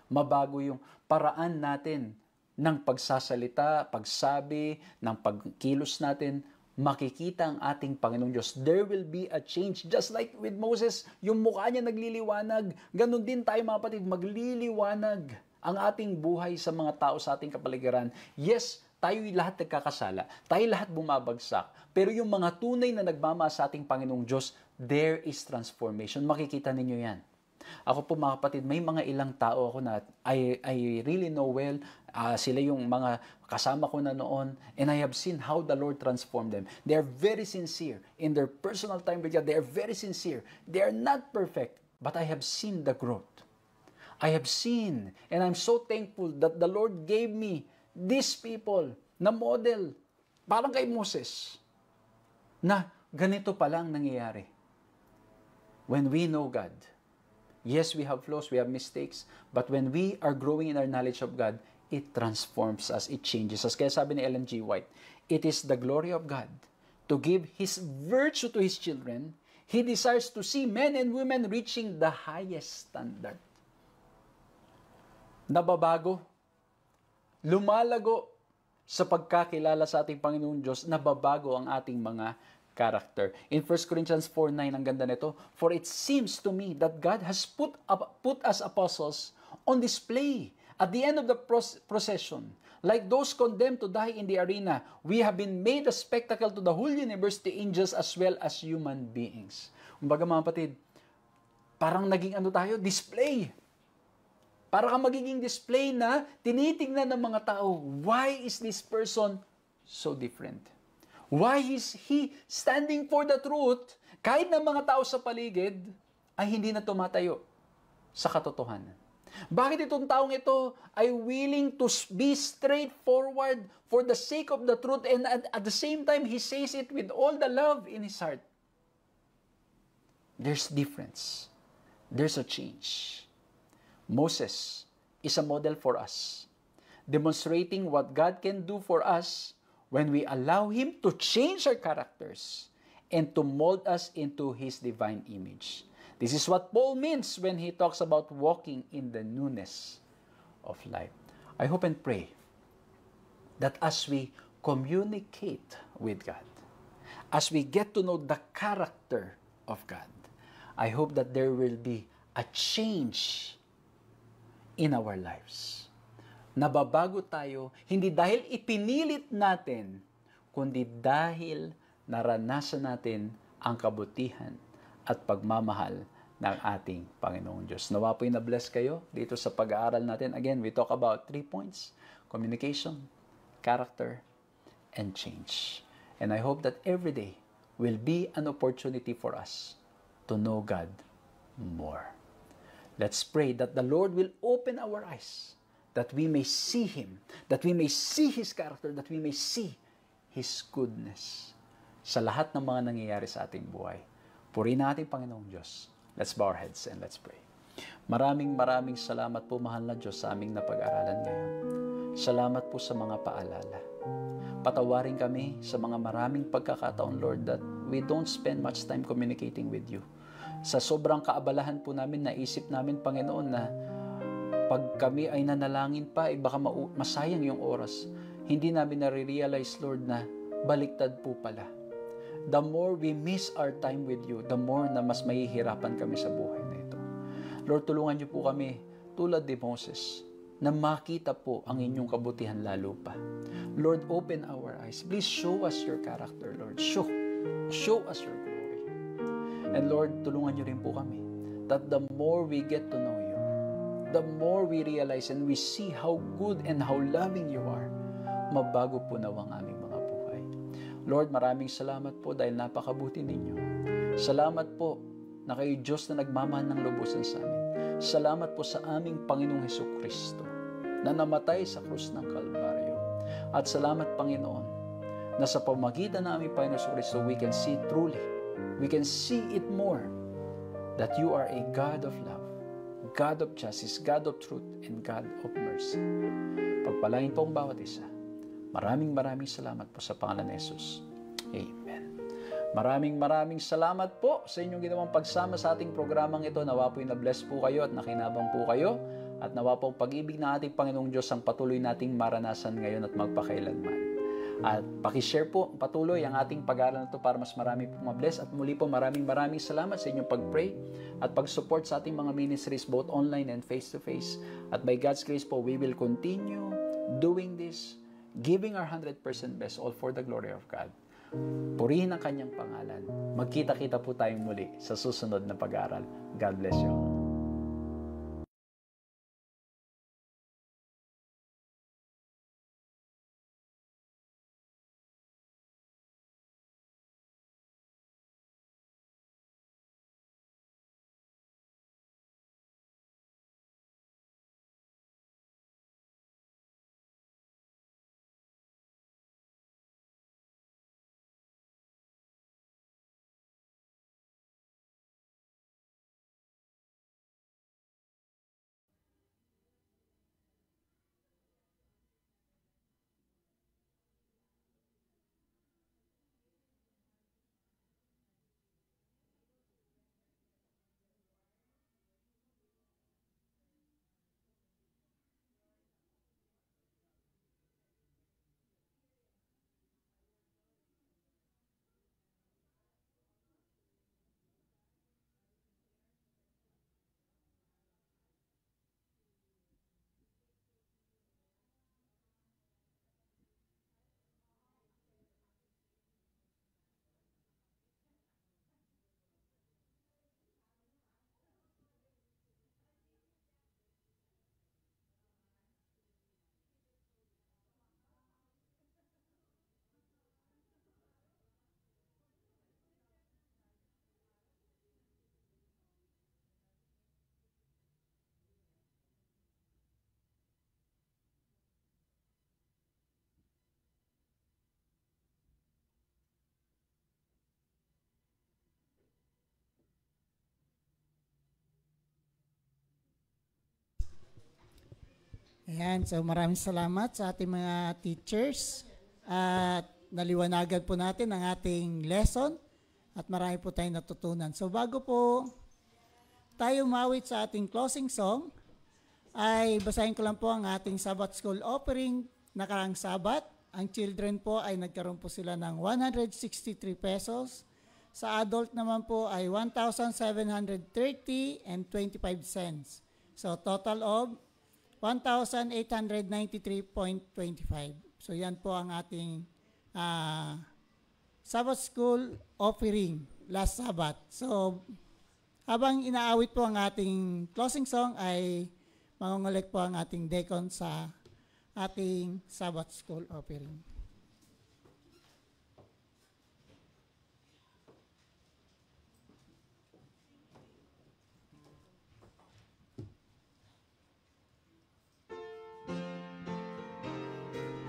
Mabago yung paraan natin ng pagsasalita, pagsabi, ng pagkilos natin. Makikita ang ating Panginoong Diyos. There will be a change. Just like with Moses, yung mukha niya nagliliwanag. Ganon din tayo mga kapatid, magliliwanag ang ating buhay sa mga tao sa ating kapaligiran. Yes, tayo lahat nagkakasala. Tayo lahat bumabagsak. Pero yung mga tunay na nagmamahal sa ating Panginoong Diyos, there is transformation. Makikita ninyo yan. Ako po mga kapatid, may mga ilang tao ako na I really know well. Sila yung mga kasama ko na noon. And I have seen how the Lord transformed them. They are very sincere. In their personal time with God, they are very sincere. They are not perfect. But I have seen the growth. I have seen. And I'm so thankful that the Lord gave me these people na model, parang kay Moses, na ganito palang nangyayari. When we know God, yes, we have flaws, we have mistakes, but when we are growing in our knowledge of God, it transforms us, it changes us. Kaya sabi ni Ellen G. White, it is the glory of God to give His virtue to His children. He desires to see men and women reaching the highest standard. Nababago, lumalago sa pagkakilala sa ating Panginoong Diyos, nababago ang ating mga character. In 1 Corinthians 4:9, ang ganda nito, for it seems to me that God has put us apostles on display at the end of the procession, Like those condemned to die in the arena, we have been made a spectacle to the whole universe, the angels as well as human beings. Kumbaga mga kapatid, parang naging display. Para kang magiging display na tinitingnan ng mga tao, why is this person so different? Why is he standing for the truth kahit ng mga tao sa paligid ay hindi na tumatayo sa katotohanan? Bakit itong taong ito ay willing to be straightforward for the sake of the truth, and at the same time, he says it with all the love in his heart? There's difference. There's a change. Moses is a model for us, demonstrating what God can do for us when we allow him to change our characters and to mold us into his divine image. This is what Paul means when he talks about walking in the newness of life. I hope and pray that as we communicate with God, as we get to know the character of God, I hope that there will be a change in our lives. Nababago tayo, hindi dahil ipinilit natin, kundi dahil naranasan natin ang kabutihan at pagmamahal ng ating Panginoong Diyos. Nawa po'y na-bless kayo dito sa pag-aaral natin. Again, we talk about 3 points: communication, character, and change. And I hope that every day will be an opportunity for us to know God more. Let's pray that the Lord will open our eyes, that we may see Him, that we may see His character, that we may see His goodness sa lahat ng mga nangyayari sa ating buhay. Purihin natin, Panginoong Diyos. Let's bow our heads and let's pray. Maraming salamat po, mahal na Diyos, sa aming napag-aralan ngayon. Salamat po sa mga paalala. Patawarin kami sa mga maraming pagkakataon, Lord, that we don't spend much time communicating with you. Sa sobrang kaabalahan po namin, naisip namin, Panginoon, na pag kami ay nanalangin pa, baka masayang yung oras. Hindi namin nare-realize, Lord, na baliktad po pala. The more we miss our time with you, the more na mas mahihirapan kami sa buhay na ito. Lord, tulungan niyo po kami, tulad ni Moses, na makita po ang inyong kabutihan lalo pa. Lord, open our eyes. Please show us your character, Lord. Show us your glory. And Lord, tulungan niyo rin po kami, that the more we get to know you, the more we realize and we see how good and how loving you are, mabago po nawang aming mga buhay. Lord, maraming salamat po dahil napakabuti ninyo. Salamat po na kayo Diyos na nagmamahal ng lubusan sa amin. Salamat po sa aming Panginoong Hesukristo na namatay sa krus ng Kalbaryo. At salamat, Panginoon, na sa pamagitan ng aming Panginoong Hesukristo, we can see truly, we can see it more, that you are a God of love, God of justice, God of truth, and God of mercy. Pagpalain po ang bawat isa. Maraming salamat po sa pangalan ni Jesus. Amen. Maraming salamat po sa inyong ginawang pagsama sa ating programang ito. Nawa po'y na-bless po kayo at nakinabang po kayo. At nawa po pag-ibig ng ating Panginoong Diyos ang patuloy nating maranasan ngayon at magpakailanman. At pakishare po patuloy ang ating pag-aaral na ito para mas marami po ma-bless. At muli po maraming salamat sa inyong pag-pray at pag-support sa ating mga ministries both online and face-to-face. At by God's grace po, we will continue doing this, giving our 100% best, all for the glory of God. Purihin ang kanyang pangalan. Magkita-kita po tayong muli sa susunod na pag-aaral. God bless you all. Ayan, so maraming salamat sa ating mga teachers at naliwanagan po natin ang ating lesson at marami po tayong natutunan. So bago po tayo mawit sa ating closing song, ay basahin ko lang po ang ating Sabbath School offering nakarang Sabat. Ang children po ay nagkaroon po sila ng 163 pesos. Sa adult naman po ay 1,730 and 25 cents. So total of 1,893.25. So yan po ang ating Sabbath School offering last Sabbath. So habang inaawit po ang ating closing song ay mangungulik po ang ating deacon sa ating Sabbath School offering.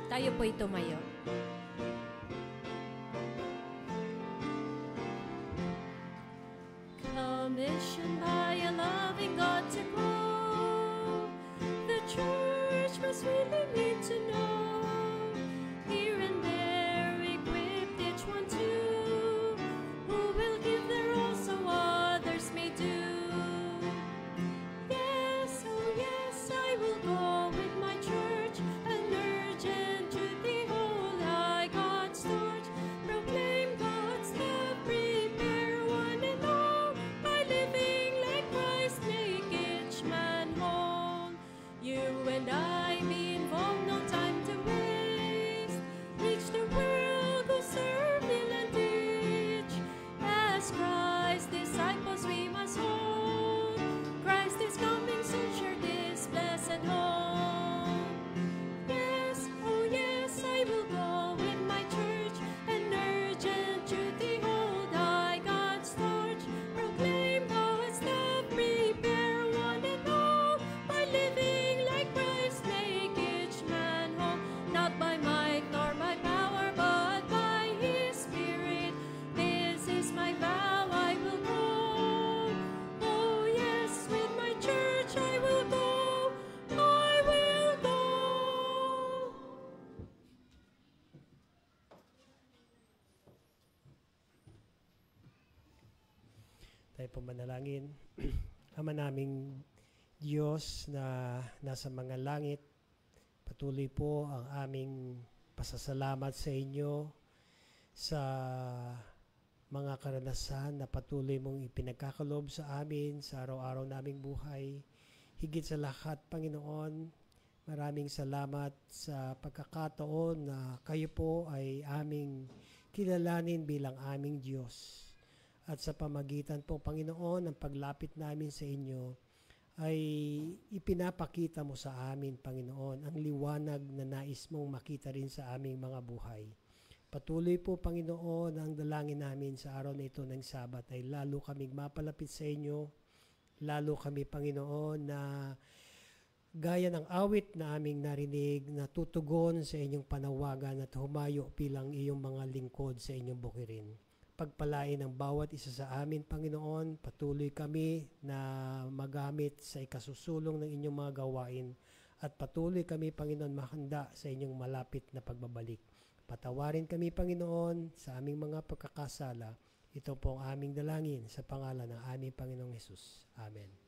Tayo po'y tumayo. Commissioned by a loving God to grow, the church must really need to know. Here and there equipped each one to, who will give their all so others may do. Yes, oh yes, I will go with my church and urge and to behold high God's torch, proclaim God's love, prepare one and all, by living like Christ, make each man whole. You and I be involved, no time to waste, reach the world, go serve, heal and teach. As Christ's disciples we must hold, Christ is coming soon, share this blessed home. Yes, oh yes, I will go with my church and urge and truth behold high God's torch, proclaim God's love, prepare one and all, by living like Christ, make each man whole. Not by might nor by power, but by His Spirit. This is my vow, I will go. Oh yes, with my church I will go. I will go. Tayo po manalangin. Ama naming Diyos na nasa mga langit, patuloy po ang aming pasasalamat sa inyo sa mga karanasan na patuloy mong ipinagkakalob sa amin sa araw-araw naming buhay. Higit sa lahat, Panginoon, maraming salamat sa pagkakataon na kayo po ay aming kilalanin bilang aming Diyos. At sa pamagitan po, Panginoon, ng paglapit namin sa inyo, ay ipinapakita mo sa amin, Panginoon, ang liwanag na nais mong makita rin sa aming mga buhay. Patuloy po, Panginoon, ang dalangin namin sa araw na ito ng Sabat ay lalo kaming mapalapit sa inyo, lalo kami, Panginoon, na gaya ng awit na aming narinig na tutugon sa inyong panawagan at humayo bilang iyong mga lingkod sa inyong bukirin. Pagpalain ang bawat isa sa amin, Panginoon. Patuloy kami na magamit sa ikasusulong ng inyong mga gawain at patuloy kami, Panginoon, mahanda sa inyong malapit na pagbabalik. Patawarin kami, Panginoon, sa aming mga pagkakasala. Ito po ang aming dalangin sa pangalan ng aming Panginoong Hesus. Amen.